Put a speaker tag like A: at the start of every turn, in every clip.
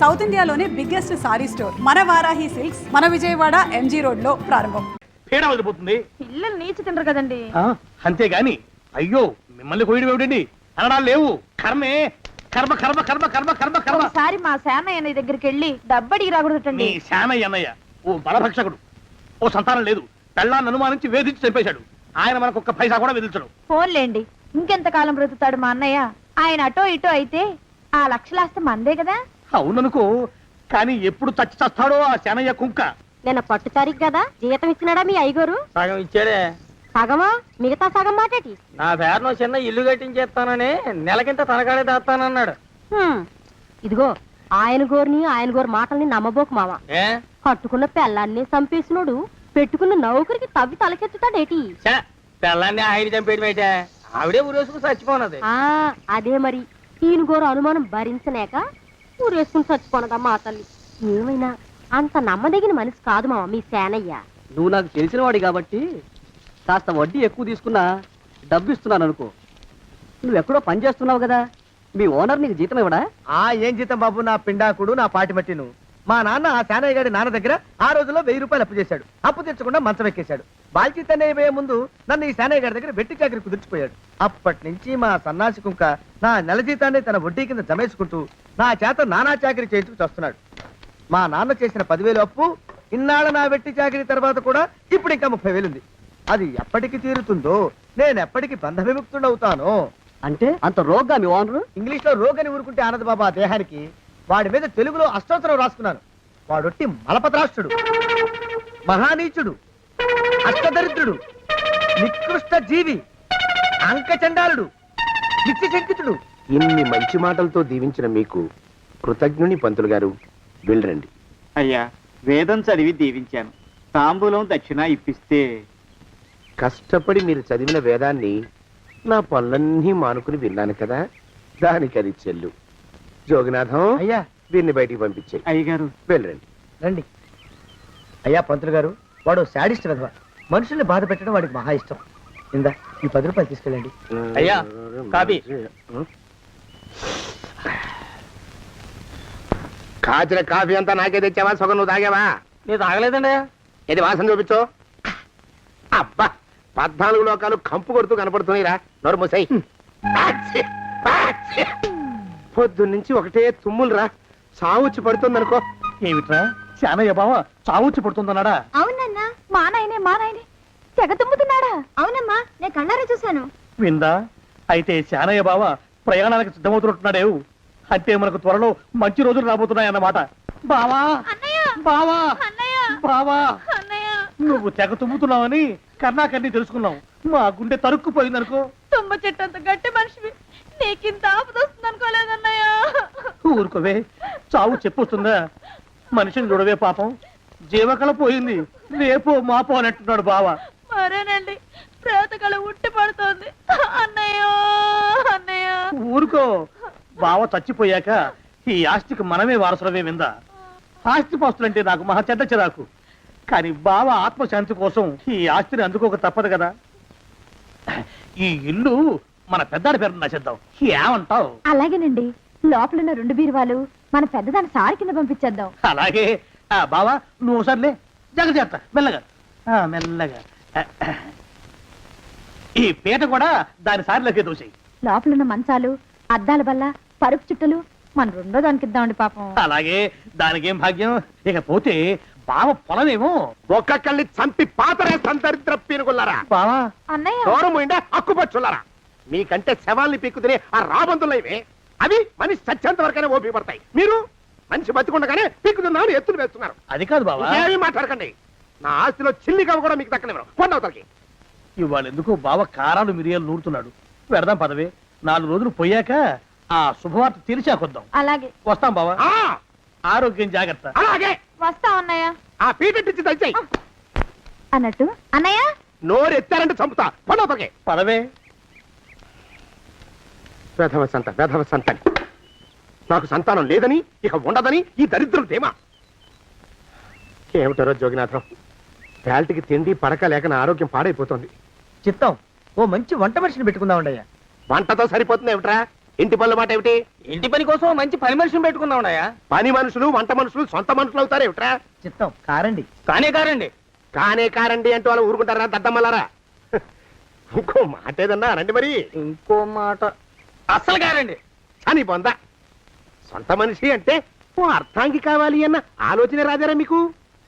A: South ఇండియాలోనే biggest sorry store మన Varahi silks మన విజయవాడ ఎంజీ రోడ్ లో ప్రారంభం.
B: పీడ వదిలిపోతుంది.
C: పిల్లలు నీచి తినరు కదండి.
B: అంతేగాని అయ్యో మిమ్మల్ని కోయడం ఏమిటండి, అనడాలు లేవు. కర్మే కర్మ కర్మ కర్మ కర్మ కర్మ కర్మ.
C: ఒకసారి మా శానయ్య దగ్గరికి వెళ్ళి డబ్బడికి రాకూడదండి.
B: నీ శానయ్య అన్నయ్య ఓ బలభక్షకుడు, ఓ సంతానం లేదు, పెళ్ళాన్ని అనుమానించి వేధించి చంపేశాడు. ఆయన మనకు ఒక్క పైసా కూడా విధించడు.
C: ఫోన్లేండి, ఇంకెంత కాలం బ్రతుకుతాడు మా అన్నయ్య. ఆయన అటో ఇటో అయితే ఆ లక్షలాస్తి మందే కదా.
B: అవుననుకో, కానీ ఎప్పుడు చచ్చి చస్తాడో ఆ శానయ్య కుంక.
C: నేను పట్టు తారీఖు కదా జీతం ఇచ్చినాడా మీ అయ్యగారు?
D: సగం ఇచ్చాడే.
C: సగమా? మిగతా సగం మాటేటి?
D: నా పేరును చిన్న ఇల్లు కట్టించేస్తానని నెలకింత తనకాడే దాస్తానన్నాడు.
C: ఇదిగో ఆయన గోరు మాటల్ని నమ్మబోకు మామ. కట్టుకున్న పెళ్ళాన్ని చంపేసినోడు పెట్టుకున్న నౌకరికి తవ్వి తలకెత్తుతాడేటి?
D: పెళ్ళాన్ని ఆయన చంపేయడమేటే, ఆవిడే ఊరేసుకుని చచ్చిపోనది.
C: అదే మరి ఈయన గోరు అనుమానం భరించలేక ఊరేసుకుని చచ్చిపోనదా మా తల్లి. ఏమైనా అంత నమ్మదగిన మనిషి కాదు మామ మీ సేనయ్య.
D: నువ్వు నాకు తెలిసిన వాడి కాబట్టి కాస్త వడ్డీ ఎక్కువ తీసుకున్నా డబ్బు ఇస్తున్నాను అనుకో. నువ్వెక్కడో పని చేస్తున్నావు కదా, మీ ఓనర్ నీకు జీతం ఇవ్వడా?
E: ఏం జీతం బాబు, నా పిండాకుడు నా పాటి మట్టిను. మా నాన్న ఆ శానయ్య గారి నాన్న దగ్గర ఆ రోజులో 1000 రూపాయలు అప్పు చేశాడు. అప్పు తెచ్చకుండా మంచం ఎక్కేశాడు. బాల్చిత్ అయిపోయే ముందు నన్ను ఈ శానయ్య గారి దగ్గర వెట్టి చాకరి కుదిర్చిపోయాడు. అప్పటి నుంచి మా సన్నాసి కుంక నా నెల జీతాన్ని తన వడ్డీ కింద జమేసుకుంటూ నా చేత నానా చాకరీ చేయించుకు వస్తున్నాడు. మా నాన్న చేసిన 10,000 అప్పు ఇన్నాళ్ళ నా వెట్టి చాకరీ తర్వాత కూడా ఇప్పుడు ఇంకా 30,000 ఉంది. అది ఎప్పటికి తీరుతుందో, నేను ఎప్పటికి బంధ విముక్తుడవుతానో.
D: అంటే అంత రోగ్గా మీ ఓనరు?
E: ఇంగ్లీష్ లో రోగని ఊరుకుంటే ఆనంద్ బాబా దేహానికి. వాడి మీద తెలుగులో అష్టోత్తరం రాసుకున్నాను. వాడొట్టి మలపత్రాష్ట్రుడు, మహానీచుడు, అష్టదరిద్రుడు, నికృష్ట జీవి, అంకచండాలుడు, నిత్యశంకితుడు.
F: ఇన్ని మంచి మాటలతో దీవించిన మీకు కృతజ్ఞుని పంతులు గారు. వెళ్ళరండి.
G: అయ్యా, వేదం చదివి దీవించాను, తాంబూలం దక్షిణ ఇప్పిస్తే.
F: కష్టపడి మీరు చదివిన వేదాన్ని నా పనులన్నీ మానుకుని విన్నాను కదా, దానికి అది చెల్లు. జోగినాథం,
E: అయ్యా
F: వీరిని బయటికి పంపించే.
G: అయ్యగారు
F: వెళ్ళరండి.
E: రండి. అయ్యా పంతులు గారు, వాడు శాడిస్ట్ విధవ. మనుషుల్ని బాధ పెట్టడం వాడికి మహా ఇష్టం. ఇందా ఈ 10 రూపాయలు తీసుకెళ్ళండి.
B: అయ్యా, కాపీ.
F: కాచిన కాఫీ అంతా నాకే తెచ్చావా? సగం నువ్వు తాగావా?
D: నేను తాగలేదండి.
F: ఇది వాసన చూపించు. అబ్బా, 14 లోకాలు కంపు కొడుతూ కనపడుతున్నాయిరా. నోరు మూసాయి. పొద్దున్నుంచి ఒకటే తుమ్ములురా. సావుచ్చి పడుతుందనుకో.
B: ఏమిట్రా శానయ్య బావ చావుచ్చి పడుతుందన్నాడా?
C: అవునన్నా, మా నాయనే తెగ తుమ్ముతున్నాడా? అవునమ్మా, నేను కళ్ళారా చూశాను.
B: విందా? అయితే శానయ్య బావ ప్రయాణానికి సిద్ధమవుతున్నట్టున్నాడేవు. అంటే మనకు త్వరలో మంచి రోజులు రాబోతున్నాయన్నమాట. బావా బావా బావా, నువ్వు తెగ తుమ్ముతున్నావని కర్ణాకర్ణి తెలుసుకున్నావు. మా గుండె తరుక్కుపోయిందనుకో.
C: తుమ్మ చెట్టు అంత గట్టి మనిషివి, నీకింత ఆపద వస్తుంది అనుకోలేదన్నయ్య.
B: ఊరుకోవే, చావు చెప్పొస్తుందా? మనిషిని చూడవే పాపం, జీవకళ పోయింది. రేపో మాపో అన్నట్టున్నాడు బావ.
C: మరేనండి, ప్రేతకళ ఉట్టి పడుతోంది అన్నయ్యో అన్నయ్య.
B: ఊరుకో, బావ చచ్చిపోయాక ఈ ఆస్తికి మనమే వారసులమే. విందా? ఆస్తిపాస్తులంటే నాకు మహా చెడ్డ చిరాకు. కానీ బావ ఆత్మశాంతి కోసం ఈ ఆస్తిని అందుకోక తప్పదు కదా. ఈ ఇల్లు మన పెద్దాడి పేరు నచ్చేద్దాం. ఏమంటావు?
C: అలాగేనండి, లోపలున్న 2 బీరువాలు మన పెద్దదాన్ని సారి కింద పంపించేద్దాం.
B: అలాగే. బావా నువ్వు సర్లే, జాగ్రత్త, మెల్లగా మెల్లగా. ఈ పీట కూడా దాని సారిలోకే దోసేయి.
C: లోపలున్న మంచాలు, అద్దాల బల్ల, పరుపు చుట్టలు మన 2వ దానికి ఇద్దామండి పాపం.
B: అలాగే, దానికేం భాగ్యం. ఇకపోతే బావ పొలమేమో
F: ఒక్కొక్కల్ని చంపి పాతరేస్తాను దరిద్ర పీనుకున్నారా.
B: బావా
C: అన్నయ్య,
F: దూరం పోయిండే అక్కుపచ్చులారా. మీకంటే శవాల్ని పీక్కుతినే ఆ రాబందులైవే, అవి మనిషి చచ్చేంత వరకనే ఓపి పడతాయి. మీరు మనిషి బతికుండగానే పీక్కుతున్నామని ఎత్తులు వేస్తున్నారు.
B: అది కాదు బావా.
F: ఏమీ మాట్లాడకండి. నా ఆస్తిలో చిల్లికవ కూడా మీకు దక్కనివ్వరు. కొండవతలకి.
B: ఇవాళ ఎందుకో బావ కారాలు మిరియాలు నూరుతున్నాడు. పెడదాం పదవే, 4 రోజులు పోయాక ఆ శుభవార్త తెలిసాకొద్దాం.
C: అలాగే
B: వస్తాం బావా. ఆరోగ్యం జాగ్రత్త.
F: అలాగే
C: వస్తా అన్నయ్య.
F: ఆ పీటెట్టించి దయచేయి.
C: అన్నట్టు అన్నయ్య,
F: నోరు ఎత్తారంటే చంపుతా. కొండవతలకి
B: పదవే.
F: వేధవ సంతానం. నాకు సంతానం లేదని, ఇక ఉండదని ఈ దరిద్రులు ధీమా. ఏమిటారో జోగినాథం, వేల్టికి తిండి పడక లేక నా ఆరోగ్యం పాడైపోతుంది.
E: చిత్తం, ఓ మంచి వంట మనిషిని పెట్టుకుందాం.
F: వంటతో సరిపోతుంది ఏమిట్రా? ఇంటి పనుల మాట ఏమిటి?
E: ఇంటి పని కోసం మంచి పని మనిషిని పెట్టుకున్నావునయ్యా.
F: పని మనుషులు వంట మనుషులు సొంత మనుషులు అవుతారు ఏమిట్రా?
E: చిత్తం కారండి. కానే కారండి.
F: కారండి అంటూ వాళ్ళు ఊరుకుంటారా దద్దమ్మలారా? ఇంకో మాట ఏదన్నా రండి మరి.
E: ఇంకో మాట అస్సలు కారండి.
F: అని పొందా సొంత మనిషి అంటే ఓ అర్థాంగి కావాలి అన్న ఆలోచన రాజారా మీకు?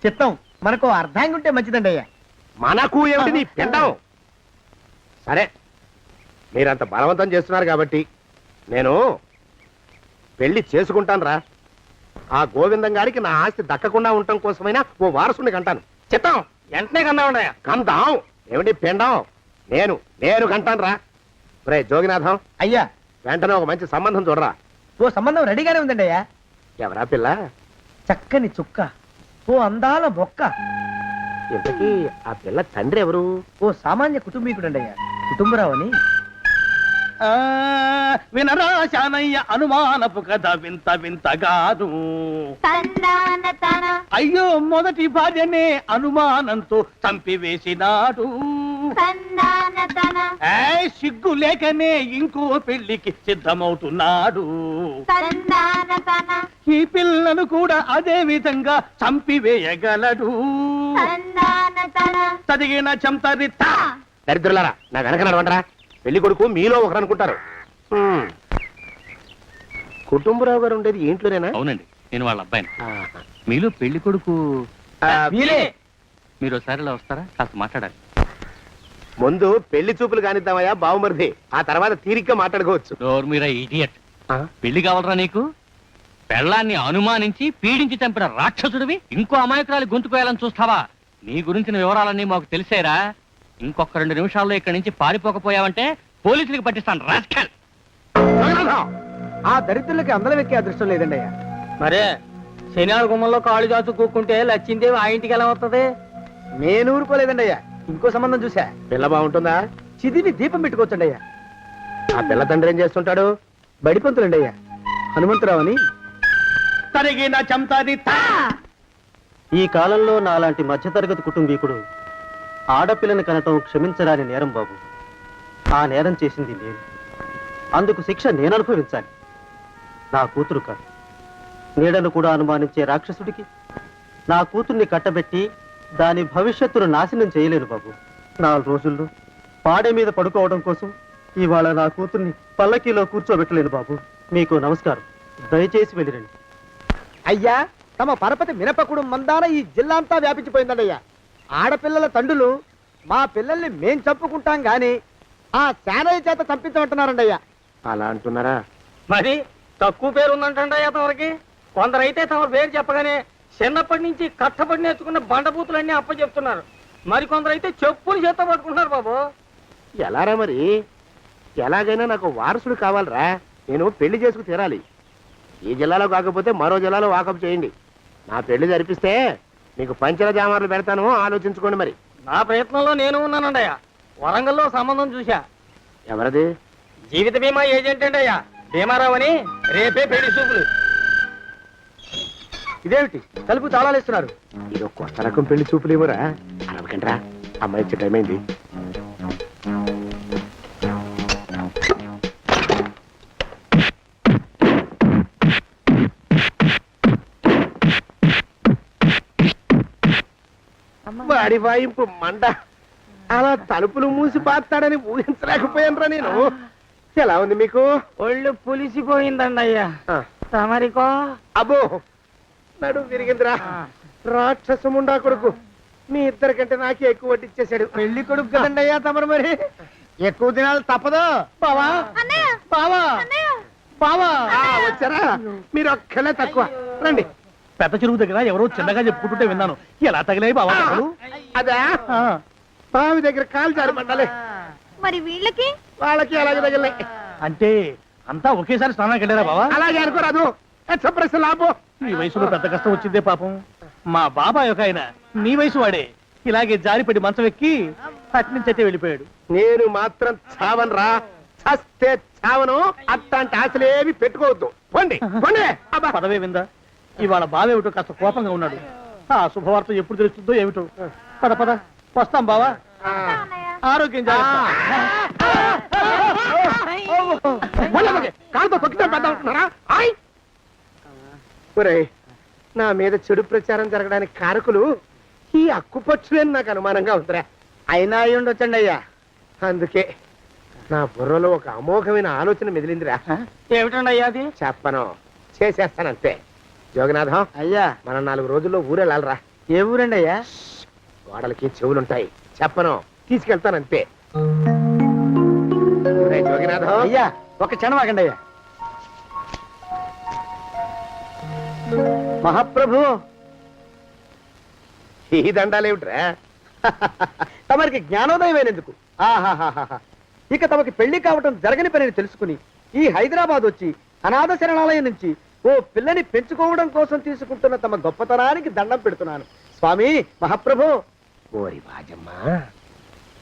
E: చిత్తం మనకు అర్ధాంగి ఉంటే మంచిదండి అయ్యా.
F: మనకు ఏమిటి నీ పిండం? సరే మీరంత బలవంతం చేస్తున్నారు కాబట్టి నేను పెళ్లి చేసుకుంటాను రా. ఆ గోవిందం గారికి నా ఆస్తి దక్కకుండా ఉండటం కోసమైనా ఓ వారసుని కంటాను.
E: చిత్తం వెంటనే కన్నావుండయా.
F: కందాం ఏమిటి పిండం? నేను కంటాను రా. రే జోగినాథం,
E: అయ్యా
F: వెంటనే ఒక మంచి సంబంధం చూడరా.
E: ఓ సంబంధం రెడీగానే ఉందండి అయ్యా.
F: ఎవరా పిల్ల?
E: చక్కని చుక్క, ఓ అందాల బొక్క.
F: ఇంతకీ ఆ పిల్ల తండ్రి ఎవరు?
E: ఓ సామాన్య కుటుంబీకుడండి అయ్యా, కుటుంబరావు అని.
B: వినరా శానయ్య అనుమానపు కథ వింత వింతగాదు. అయ్యో మొదటి భార్యనే అనుమానంతో చంపివేసినాడు. సిగ్గు లేకనే ఇంకో పెళ్లికి సిద్ధమవుతున్నాడు. ఈ పిల్లను కూడా అదే విధంగా చంపివేయగలడు. తదిగిన చెంతరిత.
F: దరిద్రులారా నా వెనక నడవంటరా. పెళ్లి కొడుకు మీలో ఒకరు అనుకుంటారు. కుటుంబరావు గారు ఉండేది ఇంట్లోనేనా?
H: అవునండి, నేను వాళ్ళ అబ్బాయిని. మీలో పెళ్లి కొడుకు
E: మీరే.
H: మీరు ఒకసారి ఇలా వస్తారా? కాస్త మాట్లాడాలి.
F: ముందు పెళ్లి చూపులు కానిద్దామయ్యా బావుమరిది, ఆ తర్వాత తీరిగ్గా మాట్లాడుకోవచ్చు.
H: మీరా ఇడియట్. పెళ్లి కావాలరా నీకు? పెళ్ళాన్ని అనుమానించి పీడించి చంపిన రాక్షసుడివి ఇంకో అమాయకురాలి గొంతుకోయాలని చూస్తావా? నీ గురించిన వివరాలన్నీ మాకు తెలిసేరా. ఇంకొక 2 నిమిషాల్లో ఇక్కడి నుంచి పారిపోకపోయావంటే పోలీసులకు పట్టిస్తాను. రాస్కల్.
E: ఆ దరిద్రులకి అందరం ఎక్కే అదృష్టం లేదండి అయ్యా. మరే శనివారం గుమ్మంలో కాళ్ళు చాచు కూకుంటే లచ్చిందేవి ఆ ఇంటికి ఎలా వస్తుంది? నేను ఊరుకోలేదండి అయ్యా. ఇంకో సంబంధం చూసా.
F: పిల్ల బాగుంటుందా?
E: చిదివి దీపం పెట్టుకోవచ్చండి అయ్యా.
F: ఆ పిల్ల తండ్రి ఏం చేస్తుంటాడు?
E: బడిపంతులండి అయ్యా, హనుమంతరావు అని.
B: తరిగిన చెంతరిత.
D: ఈ కాలంలో నాలాంటి మధ్యతరగతి కుటుంబీకుడు ఆడపిల్లని కనటం క్షమించరాని నేరం బాబు. ఆ నేరం చేసింది నేను. అందుకు శిక్ష నేను అనుభవించాలి. నా కూతురు కాదు, నీడను కూడా అనుమానించే రాక్షసుడికి నా కూతుర్ని కట్టబెట్టి దాని భవిష్యత్తును నాశనం చేయలేను బాబు. 4 రోజుల్లో పాడే మీద పడుకోవడం కోసం ఇవాళ నా కూతుర్ని పల్లకీలో కూర్చోబెట్టలేను బాబు. మీకు నమస్కారం, దయచేసి వెళ్ళిరండి.
E: అయ్యా తమ పరపతి మినపకుడు మందాన ఈ జిల్లా అంతా వ్యాపించిపోయిందండి అయ్యా. ఆడపిల్లల తండ్రులు మా పిల్లల్ని మేం చంపుకుంటాం గాని ఆ శానయ్య చేత చంపించమంటున్నారండి అయ్యా.
F: అలా అంటున్నారా?
E: మరి తక్కువ పేరు ఉందంటండి అయ్యా తమరికి. కొందరైతే తమ పేరు చెప్పగానే చిన్నప్పటి నుంచి కట్టబడి నేర్చుకున్న బండబూతులన్నీ అప్పచెప్తున్నారు. మరి కొందరైతే చెప్పులు చేత పట్టుకుంటున్నారు బాబు.
F: ఎలారా మరి? ఎలాగైనా నాకు వారసుడు కావాలరా. నేను పెళ్లి చేసుకు తీరాలి. ఈ జిల్లాలో కాకపోతే మరో జిల్లాలో వాకప్ చేయండి. నా పెళ్లి జరిపిస్తే మీకు పంచల జామార్లు పెడతాను, ఆలోచించుకోండి మరి.
E: నా ప్రయత్నంలో నేను ఉన్నానండి అయ్యా. వరంగల్లో సంబంధం చూశా.
F: ఎవరది?
E: జీవిత బీమా ఏజెంట్ అండి అయ్యా, భీమారావు అని. రేపే పెళ్లి చూపులు. ఇదేమిటి తలుపు తాళాలు ఇస్తున్నారు?
F: ఇది ఒక కొత్త రకం పెళ్లి చూపులేమోరా. అరవకండ్రా, అమ్మాయి వచ్చే టైం అయింది. వాడి వాయింపు మండ. అలా తలుపులు మూసి పాతాడని ఊహించలేకపోయానురా నేను. ఎలా ఉంది మీకు?
E: ఒళ్ళు పులిసిపోయిందండి అయ్యా. తమరికో?
F: అబ్బో నడు విరిగిందిరా. రాక్షసముండా కొడుకు మీ ఇద్దరికంటే నాకే ఎక్కువ వడ్డిచ్చేశాడు.
E: పెళ్లి కొడుకు కదండి అయ్యా తమరు, మరి ఎక్కువ దినాలు తప్పదు.
B: బావా బావా బావా
F: వచ్చారా? మీరు ఒక్కలే తక్కువ. రండి.
B: పెద్ద చెరువు దగ్గర ఎవరో చిన్నగా చెప్పుకుంటుంటే విన్నాను. ఎలా తగిలాయి బావా?
F: అదే బావి దగ్గర కాలు జారి మండాలి.
C: మరి వీళ్ళకి?
F: వాళ్ళకి అలాగే తగిలే.
B: అంటే అంతా ఒకేసారి స్నానానికి వెళ్ళారా బావా?
F: అలాగే అనుకోరాదు. ప్రశ్న లాభం.
B: ఈ వయసులో పెద్ద కష్టం వచ్చిందే పాపం. మా బాబాయ్ ఒక ఆయన నీ వయసు వాడే ఇలాగే జారిపడి మంచం ఎక్కి అట్నుంచి అయితే వెళ్ళిపోయాడు.
F: నేను మాత్రం చావను రా. చస్తే చావను. అట్లాంటి ఆశలేవి పెట్టుకోవద్దు. పోండి పోండి.
B: పదవే విందా. ఇవాళ బావేమిటో కాస్త కోపంగా ఉన్నాడు. ఆ శుభవార్త ఎప్పుడు తెలుస్తుందో ఏమిటో. పద పద వస్తాం బావా. ఆరోగ్యం జాగ్రత్త.
F: కాలుతో తొక్కితే పెద్ద ఆయ్ ఒరేయ్, నా మీద చెడు ప్రచారం జరగడానికి కారకులు ఈ అక్కుపచ్చులేని నాకు అనుమానంగా ఉందిరా.
E: అయినా అయి ఉండొచ్చండి అయ్యా.
F: అందుకే నా బుర్రలో ఒక అమోఘమైన ఆలోచన మెదిలిందిరా.
E: ఏమిటండి అయ్యా అది?
F: చెప్పను, చేసేస్తానంతే. జోగనాథం,
E: అయ్యా,
F: మనం 4 రోజుల్లో ఊరెళ్ళాలరా.
E: ఏ ఊరండి అయ్యా?
F: గోడలకి చెవులుంటాయి, చెప్పను, తీసుకెళ్తానంతే. ఒరేయ్ జోగినాథం,
E: అయ్యా ఒక క్షణం ఆగండి అయ్యా. మహాప్రభు,
F: ఈ దండాలేమిట్రా?
E: తమరికి జ్ఞానోదయమైనందుకు ఆహాహాహా. ఇక తమకి పెళ్లి కావటం జరగని పనిని తెలుసుకుని ఈ హైదరాబాద్ వచ్చి అనాథ శరణాలయం నుంచి ఓ పిల్లని పెంచుకోవడం కోసం తీసుకుంటున్న తమ గొప్పతనానికి దండం పెడుతున్నాను స్వామి. మహాప్రభు,
F: ఓరి వాజమ్మా,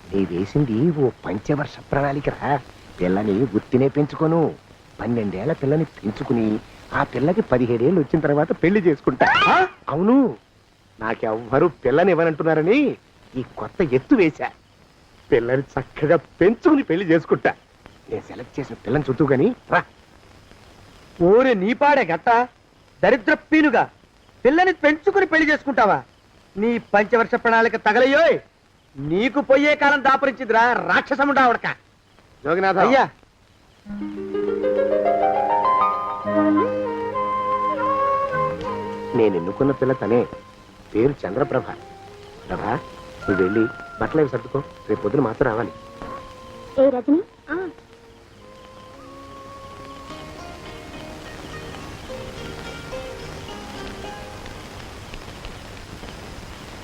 F: నీ వేసింది ఓ పంచవర్ష ప్రణాళికరా. పిల్లని గుర్తినే పెంచుకోను, 12 ఏళ్ల పిల్లని పెంచుకుని ఆ పిల్లకి 17 ఏళ్ళు వచ్చిన తర్వాత పెళ్లి చేసుకుంటా. అవును, నాకెవ్వరూ పిల్లని ఇవ్వనంటున్నారని ఈ కొత్త ఎత్తు వేశా. పిల్లని చక్కగా పెంచుకుని పెళ్లి చేసుకుంటా. నేను సెలెక్ట్ చేసిన పిల్లని చుట్టూ గాని రా.
E: ఓరి నీపాడే గట్ట దరిద్రపీనుగా పిల్లని పెంచుకుని పెళ్లి చేసుకుంటావా? నీ పంచవర్ష ప్రణాళిక తగలయ్యోయ్. నీకు పోయే కాలం దాపరించిందిరా రాక్షసముడా ఉడక.
F: జోగినాథ,
E: అయ్యా,
F: నేను ఎన్నుకున్న పిల్ల తనే. పేరు చంద్రప్రభ. ప్రభ, నువ్వు వెళ్ళి బట్టలు అవి సర్దుకో, రేపు పొద్దున మాత్రం రావాలి.
C: ఏ రజని,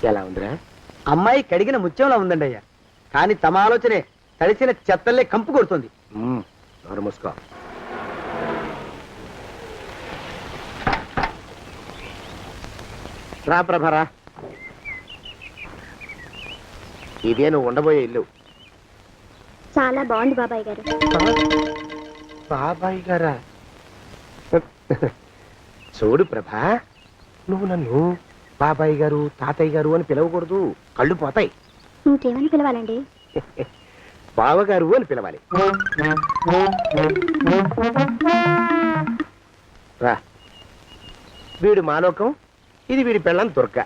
F: ఎలా ఉందిరా?
E: అమ్మాయి కడిగిన ముత్యంలా ఉందండి అయ్యా. కానీ తమ ఆలోచనే తడిసిన చెత్తల్లే కంపు కొడుతుంది.
F: నోరు మూసుకో. రా ప్రభరా, ఇదే నువ్వు ఉండబోయే ఇల్లు.
C: చాలా బాగుంది బాబాయ్ గారు.
F: బాబాయ్ గారా? చూడు ప్రభా, నువ్వు నన్ను బాబాయ్ గారు, తాతయ్య గారు అని పిలవకూడదు, కళ్ళు పోతాయి.
C: ఇంకేమని పిలవాలండి?
F: బావగారు అని పిలవాలి. రా, వీడు మాలోకం, ఇది వీడి పెళ్ళం దుర్గ.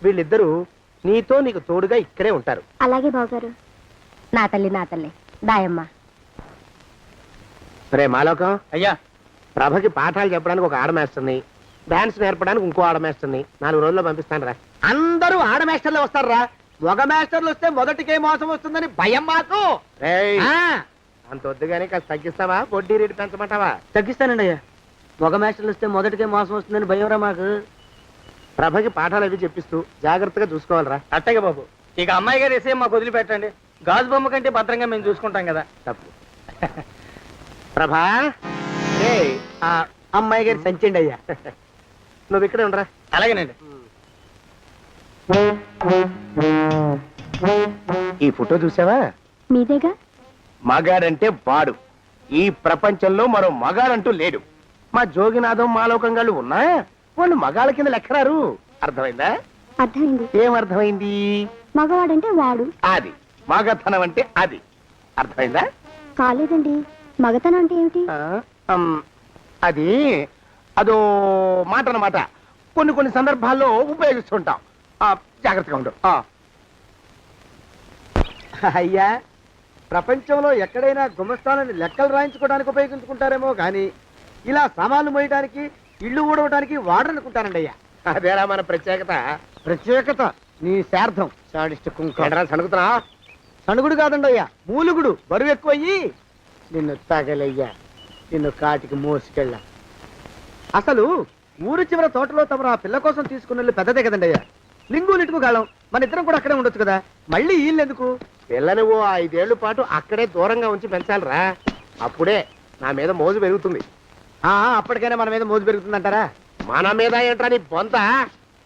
F: వీళ్ళిద్దరూ నీతో నీకు తోడుగా ఇక్కడే ఉంటారు.
C: అలాగే బావగారు. నా తల్లి దాయమ్మ.
F: రే మాలోకం,
E: అయ్యా,
F: ప్రభకి పాఠాలు చెప్పడానికి ఒక ఆడమేస్తుంది, డాన్స్ నేర్పడానికి ఇంకో ఆడమేస్తుంది. 4 రోజుల్లో పంపిస్తాను రా.
E: అందరూ ఆడ మాస్టర్లు వస్తారా? మగ మాస్టర్లు వస్తే మొదటికే మోసం వస్తుందని భయం మాకు.
F: రేయ్,
E: ఆ,
F: అంత వద్దుగానే కాస్త తగ్గిస్తావా? వడ్డీ రేటు పెంచమంటావా?
E: తగ్గిస్తానండి అయ్యా. మగ మాస్టర్లు వస్తే మొదటికే మోసం వస్తుందని భయంరా మాకు.
F: ప్రభకి పాఠాలు అవి చెప్పిస్తూ జాగ్రత్తగా చూసుకోవాలరా.
E: అట్టగే బాబు. ఇక అమ్మాయి గారు వేసే మాకు వదిలిపెట్టండి. గాజు బొమ్మ కంటే భద్రంగా మేము చూసుకుంటాం కదా.
F: తప్పు. ప్రభా, ఏయ్,
E: ఆ అమ్మాయి గారు సంచండి అయ్యా.
F: నువ్వు ఇక్కడే ఉండరా.
E: అలాగేనండి.
F: ఈ ఫోటో చూసావా?
C: మీదేగా.
F: మగాడంటే వాడు. ఈ ప్రపంచంలో మరో మగాడంటూ లేడు. మా జోగినాథం మాలోకంగాళ్ళు ఉన్నా వాళ్ళు మగాళ్ళ కింద లెక్కరారు. అర్థమైందా?
C: అర్థమైంది.
F: ఏం అర్థమైంది?
C: మగవాడంటే వాడు.
F: అది మగతనం అంటే అది. అర్థమైందా?
C: కాలేదండి. మగతనం అంటే ఏమిటి?
F: అది అదో మాట అన్నమాట. కొన్ని సందర్భాల్లో ఉపయోగిస్తుంటాం. జాగ్రత్తగా ఉండు.
E: అయ్యా, ప్రపంచంలో ఎక్కడైనా గుమస్తాలని లెక్కలు రాయించుకోవడానికి ఉపయోగించుకుంటారేమో కానీ ఇలా సామాన్లు మోయడానికి, ఇల్లు ఊడవడానికి వాడనుకుంటానండి అయ్యా.
F: అదేరా మన ప్రత్యేకత.
E: ప్రత్యేకత నీ శార్థం. సాడిస్ట్ కుంక.
F: సణుకుతున్నా?
E: సణుగుడు కాదండి అయ్యా, మూలుగుడు. బరువు ఎక్కువయ్యి నిన్ను తగలయ్యా, నిన్ను కాటికి మోసుకెళ్ళా. అసలు ఊరు చివర తోటలో తమరు ఆ పిల్ల కోసం తీసుకున్న పెద్దదే కదండి అయ్యా. లింగు లిటుకు గాలం. మన ఇద్దరం కూడా అక్కడే ఉండొచ్చు కదా. మళ్ళీ వీళ్ళు ఎందుకు?
F: పిల్లని ఓ 5 ఏళ్ల పాటు అక్కడే దూరంగా ఉంచి పెంచాలిరా. అప్పుడే నా మీద మోజు పెరుగుతుంది.
E: అప్పటికైనా మన మీద మోజు పెరుగుతుందంటారా?
F: మన మీద ఏంట్రా నీ బొంత?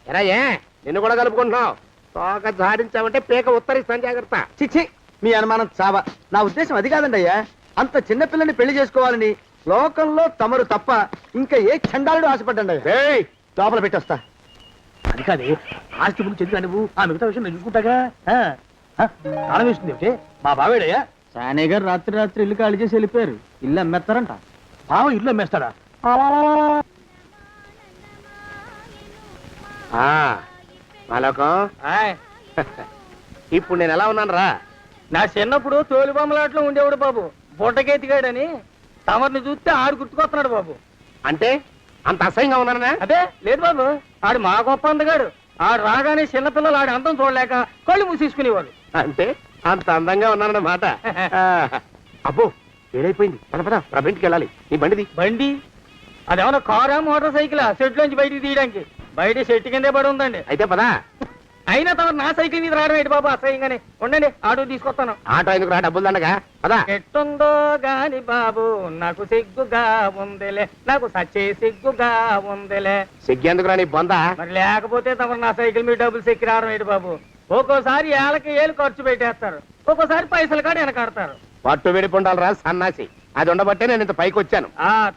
F: ఎరా, ఏ నిన్ను కూడా కలుపుకుంటున్నావు? తోక జాడించావంటే పీక ఉత్తరిస్తాను, జాగ్రత్త.
E: చిచ్చి, మీ అనుమానం చావా. నా ఉద్దేశం అది కాదండి అయ్యా. అంత చిన్న పిల్లని పెళ్లి చేసుకోవాలని లోకంలో తమరు తప్ప ఇంకా ఏ చండాలుడు ఆశపడ్డండి అయ్యా.
F: ఏయ్,
E: లోపల పెట్టొస్తా.
B: అది కాదే, ఆస్తి గురించి ఎందుకు నువ్వు? ఆ మిగతా విషయం నేను చూసుకుంటాగా. తాళం వేస్తుంది ఏమిటి? మా బావేడయ్యా,
G: సానే గారు రాత్రి రాత్రి ఇల్లు ఖాళీ చేసి వెళ్ళిపోయారు. ఇల్లు అమ్మేస్తారంట.
B: బావ ఇల్లు అమ్మేస్తాడా?
F: మాలోకం ఇప్పుడు నేను ఎలా ఉన్నాను రా?
E: నా చిన్నప్పుడు తోలు బొమ్మలాట్లో ఉండేవాడు బాబు, బుట్టకెత్తిగాడని. తమరిని చూస్తే ఆడు గుర్తుకొస్తున్నాడు బాబు.
F: అంటే అంత అసహ్యంగా ఉన్నానా?
E: అదే లేదు బాబు, ఆడు మా గొప్ప అందగాడు. ఆడు రాగానే చిన్నపిల్లలు ఆడి అందం చూడలేక కళ్ళు మూసేసుకునేవాడు.
F: అంటే అంత అందంగా ఉన్నానన్నమాట. అబ్బో ఏడైపోయింది, పద పద ప్రభింటికి వెళ్ళాలి. నీ బండిది.
E: బండి అదేమన్నా కారా మోటార్ సైకిల్ సెట్ లోంచి బయటికి తీయడానికి? బయట చెట్టు కిందే పడి ఉందండి.
F: అయితే పదా.
E: అయినా తమ నా సైకిల్ మీద రావడం ఏంటి బాబు అసహ్యంగానే. ఉండండి ఆటో తీసుకొస్తాను.
F: ఆటో ఎందుకు రా, డబ్బులు దండగా పదా.
E: ఎట్టుందో గాని బాబు నాకు సిగ్గుగా ఉందిలే, నాకు సచ్చే సిగ్గుగా ఉందిలే.
F: సిగ్గెందుకు రా నీ బొంద?
E: మరి లేకపోతే తమ నా సైకిల్ మీద డబ్బులు సెక్కి రావడం ఏంటి బాబు? ఒక్కోసారి ఏళ్ళకి ఏళ్ళు ఖర్చు పెట్టేస్తారు, ఒక్కోసారి పైసలు కాడ వెనకాడతారు.
F: పట్టు విడిపుండాలి రా సన్నాసి. అది ఉండబట్టే నేను ఇంత పైకి వచ్చాను.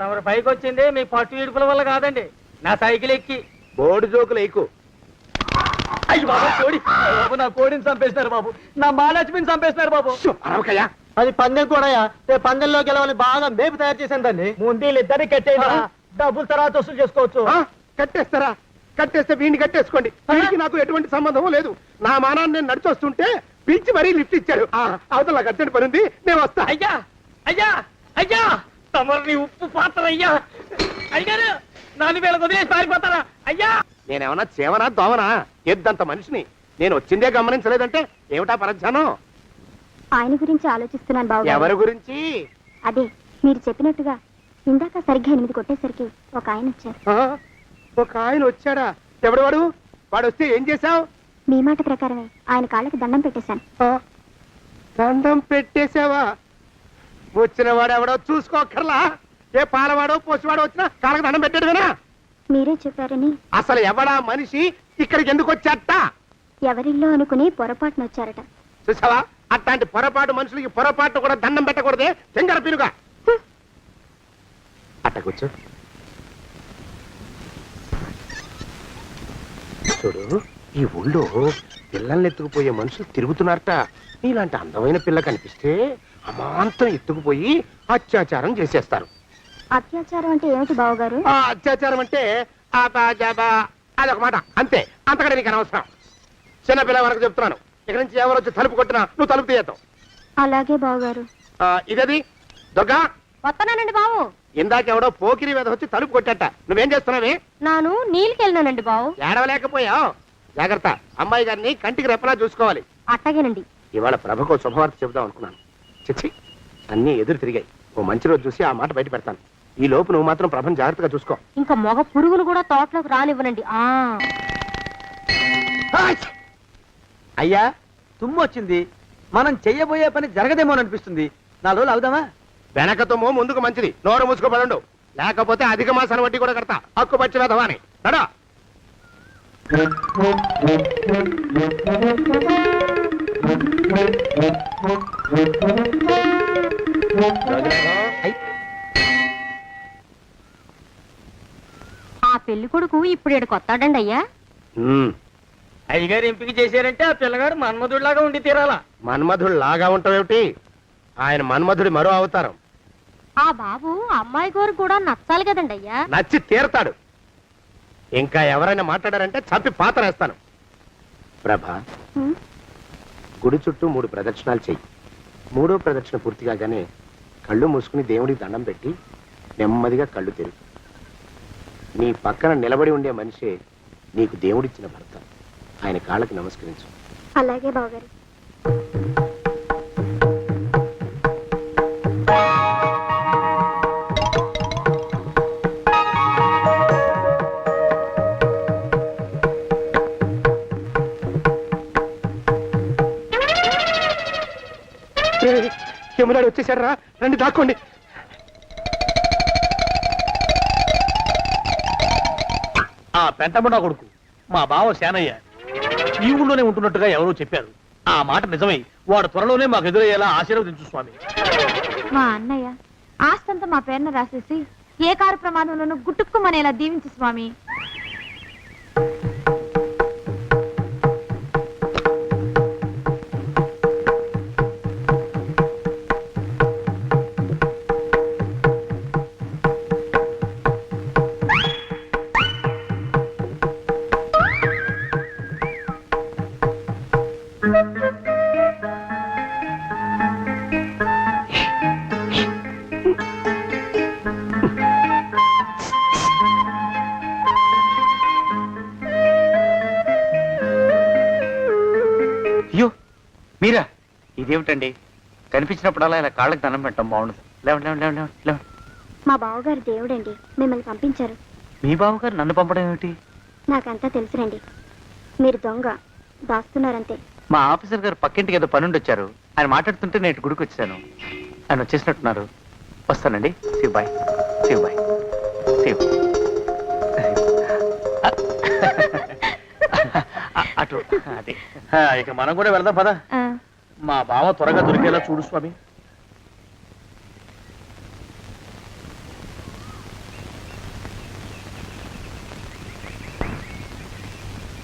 E: తమరు పైకి వచ్చింది మీ పట్టు ఇడుపుల వల్ల కాదండి, నా సైకిల్ ఎక్కి.
F: బోర్డు జోకులు ఎక్కువ.
E: అయ్యి బాబు కోడి బాబు, నా కోడిని చంపేస్తున్నారు బాబు, నా మహాలక్ష్మిని చంపేస్తున్నారు బాబు.
F: అరవకయ్యా.
D: అది పందెం కూడా పందెంలో గెలవని బాగా మేపు తయారు చేశాను దాన్ని.
E: ముందు వీళ్ళిద్దరిని కట్టేయండి, డబ్బులు తర్వాత వసూలు చేసుకోవచ్చు.
F: కట్టేస్తారా? కట్టేస్తే వీడిని కట్టేసుకోండి. వీడికి నాకు ఎటువంటి సంబంధం లేదు. నా మానాన్ని నేను నడిచొస్తుంటే పిలిచి మరీ లిఫ్ట్ ఇచ్చాడు. అవతల నాకు అర్జెంట్ పని ఉంది, నేను వస్తా.
E: అయ్యా అయ్యా అయ్యా, తమరిని ఉప్పు పాత్ర అయ్యా. అయ్యారు నాలుగు వేల వదిలేసి పారిపోతారా అయ్యా?
F: నేనేమన్నా చేవనా దోవనా? ఎద్దంత మనిషిని. నేను వచ్చిందే గమనించలేదంటే ఏమిటా పరధ్యానం?
C: ఆయన గురించి ఆలోచిస్తున్నాను బాబు.
F: ఎవరి గురించి?
C: అదే మీరు చెప్పినట్టుగా ఇందాక సరిగ్గా 8 కొట్టేసరికి ఒక ఆయన వచ్చారు.
F: ఒక ఆయన వచ్చాడా? ఎవడు వాడు? వాడు వస్తే ఏం చేశావు?
C: మీ మాట ప్రకారమే ఆయన కాళ్ళకి దండం పెట్టేశాను.
F: దండం పెట్టేశావా? వచ్చిన వాడు ఎవడో చూసుకోకర్లా. ఏ పాలవాడో పోసివాడో వచ్చినా కాళ్ళకి దండం పెట్టాడువేనా?
C: మీరే చెప్పారని.
F: అసలు ఎవడా మనిషి ఇక్కడికి ఎందుకు వచ్చాట?
C: ఎవరిల్లో అనుకుని పొరపాటున వచ్చారట.
F: చూసావా, అట్లాంటి పొరపాటు మనుషులకి పొరపాటు కూడా దండం పెట్టకూడదే. తెంగర పిరుగా అట్టకొచ్చు. చూడు, ఈ ఊళ్ళో పిల్లల్ని ఎత్తుకుపోయే మనుషులు తిరుగుతున్నారట. నీలాంటి అందమైన పిల్ల కనిపిస్తే అమాంతం ఎత్తుకుపోయి అత్యాచారం చేసేస్తారు.
C: అత్యాచారం అంటే ఏమిటి బావగారు?
F: ఆ అత్యాచారం అంటే అదొక మాట అంతే, అంతకంటే నీకు అనవసరం. చిన్నపిల్ల వరకు చెప్తున్నాను. ఇక్కడి నుంచి ఎవరు వచ్చి తలుపు కొట్టినా నువ్వు తలుపు తీయతావు.
C: అలాగే బావగారు.
F: ఇదది దుర్గా.
C: వస్తున్నానండి బావు.
F: ఇందాకెవడో పోకిరి మీద వచ్చి తలుపు కొట్టట. నువ్వేం చేస్తున్నావే?
C: నాను నీళ్ళకి వెళ్ళినానండి బావు.
F: ఏడవలేకపోయావు. జాగ్రత్త, అమ్మాయి గారిని కంటికి రెప్పలా చూసుకోవాలి.
C: అట్టగేనండి.
F: ఇవాళ ప్రభకు శుభవార్త చెబుదాం అనుకున్నాను. చిచ్చి, అన్నీ ఎదురు తిరిగాయి. ఓ మంచి రోజు చూసి ఆ మాట బయట పెడతాను. ఈ లోపు నువ్వు మాత్రం ప్రభను జాగ్రత్తగా చూసుకో.
C: ఇంకా మగ పురుగులు కూడా తోటలోకి రానివ్వనండి.
E: అయ్యా తుమ్ము వచ్చింది, మనం చెయ్యబోయే పని జరగదేమో అనిపిస్తుంది. 4 రోజులు అవుదామా?
F: వెనకతోమో ముందుకు మంచిది. నోరు మూసుకోబడండు, లేకపోతే అధిక మాసాల వడ్డీ కూడా కడతా. హక్కు పచ్చి వేధవాని నడా.
C: ఆ పెళ్లి కొడుకు ఇప్పుడు ఈడకి వస్తాడండి అయ్యా.
E: అయ్యగారు ఎంపిక చేశారంటే ఆ పిల్లగాడు మన్మధుడిలాగా ఉండి తీరాలా.
F: మన్మధుడు లాగా ఉంటావేమిటి? ఆయన మన్మధుడి మరో అవతారం.
C: ఆ బాబు అమ్మాయి గారు కూడా నచ్చాలి కదండి అయ్యా.
F: నచ్చి తీరతాడు. ఇంకా ఎవరైనా మాట్లాడారంటే చంపి పాతరేస్తాను. ప్రభా, గుడి చుట్టూ 3 ప్రదక్షిణాలు చెయ్యి. 3వ ప్రదక్షిణ పూర్తి కాగానే కళ్ళు మూసుకుని దేవుడికి దండం పెట్టి నెమ్మదిగా కళ్ళు తెరుగు. నీ పక్కన నిలబడి ఉండే మనిషే నీకు దేవుడిచ్చిన భర్త. ఆయన కాళ్ళకి నమస్కరించు.
C: అలాగే బావగారు.
F: యమునాడు వచ్చేసాడు రా, రండి దాక్కోండి.
B: ఆ పెంటముడా కొడుకు మా బావ శానయ్య ఈ ఊళ్ళోనే ఉంటున్నట్టుగా ఎవరో చెప్పారు. ఆ మాట నిజమై వాడు త్వరలోనే మాకు ఎదురయ్యేలా ఆశీర్వదించు స్వామి.
C: మా అన్నయ్య ఆస్తంతా మా పేరున రాసేసి ఏ కారు ప్రమాదంలోనూ గుట్టుక్కుమనేలా దీవించు స్వామి.
G: మీరా? ఇదేమిటండి, కనిపించినప్పుడల్లా ఇలా కాళ్ళకి దండం పెట్టడం బాగుండదు. లేవండి లేవండి లేవండి లేవండి లేవండి.
C: మా బావగారు దేవుడండి, మిమ్మల్ని పంపించారు.
G: మీ బావగారు నన్ను పంపడం ఏమిటి?
C: నాకంతా తెలుసురండి. మీరు దొంగ, దాస్తున్నారంతే.
G: మా ఆఫీసర్ గారు పక్కింటికి ఏదో పనుండి వచ్చారు. ఆయన మాట్లాడుతుంటే నేను గుడికి వచ్చాను. ఆయన వచ్చేసినట్టున్నారు. వస్తానండి. Shiv bye, Shiv bye, Shiv. అటు అదే.
B: ఇక మనం కూడా వెళ్దాం పద. మా బావ త్వరగా దొరికేలా చూడు స్వామి.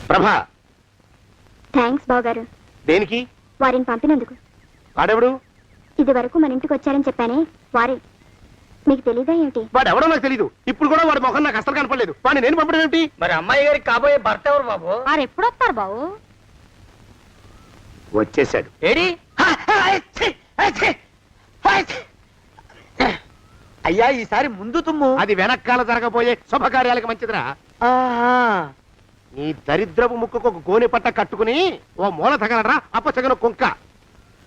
F: ప్రభా,
C: థ్యాంక్స్ బావగారు,
F: దేనికి?
C: వారిని పంపినందుకు.
F: వాడెవడు?
C: ఇది వరకు మన ఇంటికి వచ్చారని చెప్పానే, వారే. మీకు తెలీదా ఏమిటి?
F: వాడు ఎవడో నాకు తెలీదు. ఇప్పుడు కూడా వాడి మొహం నాకు అసలు కనపడలేదు. వాడిని నేను పంపడం ఏమిటి?
E: మరి అమ్మాయి గారికి కాబోయే భర్త ఎవరు బాబు?
C: వారు ఎప్పుడు వస్తారు బావు?
F: వచ్చేసాడు.
E: ఏడి? అయ్యా, ఈసారి ముందు తుమ్ము.
F: అది వెనకాల జరగబోయే శుభకార్యాలకు మంచిదిరా. నీ దరిద్రపు ముక్కుకు ఒక గోనె పట్ట కట్టుకుని ఓ మూల తగలరా అప్పచగన కుంక.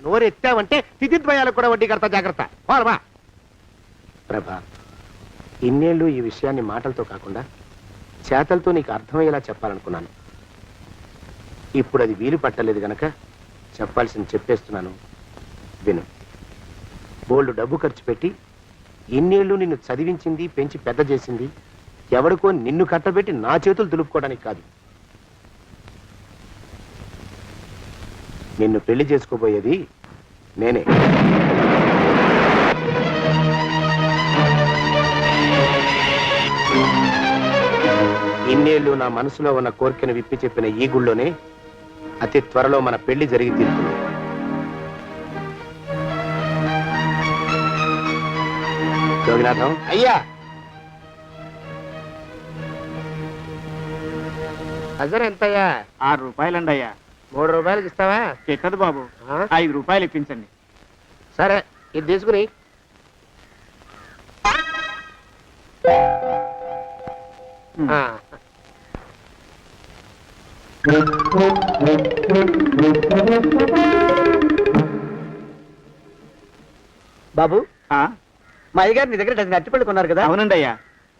F: నోరెత్తావంటే తిథిద్వయాలకు కూడా వడ్డీ కడతా, జాగ్రత్త. పోరమా ప్రభా, ఇన్నేళ్ళు ఈ విషయాన్ని మాటలతో కాకుండా చేతలతో నీకు అర్థమయ్యేలా చెప్పాలనుకున్నాను. ఇప్పుడు అది వీలు పట్టలేదు గనక చెప్పాల్సింది చెప్పేస్తున్నాను, విను. బోల్డు డబ్బు ఖర్చు పెట్టి ఇన్నేళ్ళు నిన్ను చదివించింది, పెంచి పెద్ద చేసింది ఎవడికో నిన్ను కట్టబెట్టి నా చేతులు దులుపుకోవడానికి కాదు. నిన్ను పెళ్లి చేసుకోబోయేది నేనే. ఇన్నేళ్ళు నా మనసులో ఉన్న కోరికను విప్పి చెప్పిన ఈ గుళ్ళోనే అతి త్వరలో మన పెళ్లి జరిగి తీరుతుంది. జోగినాథం అయ్యా, హజర్ ఎంతయ్యా?
G: 6 రూపాయలండి అయ్యా.
F: 3 రూపాయలకి ఇస్తావా?
G: చెక్కదు బాబు, 5 రూపాయలు ఇప్పించండి.
F: సరే, ఇది తీసుకుని.
E: బాబు,
G: ఆ?
E: మా అయ్యగారు నీ దగ్గర డజన్ అరటిపళ్ళు కొన్నారు కదా?
G: అవునండి అయ్యా.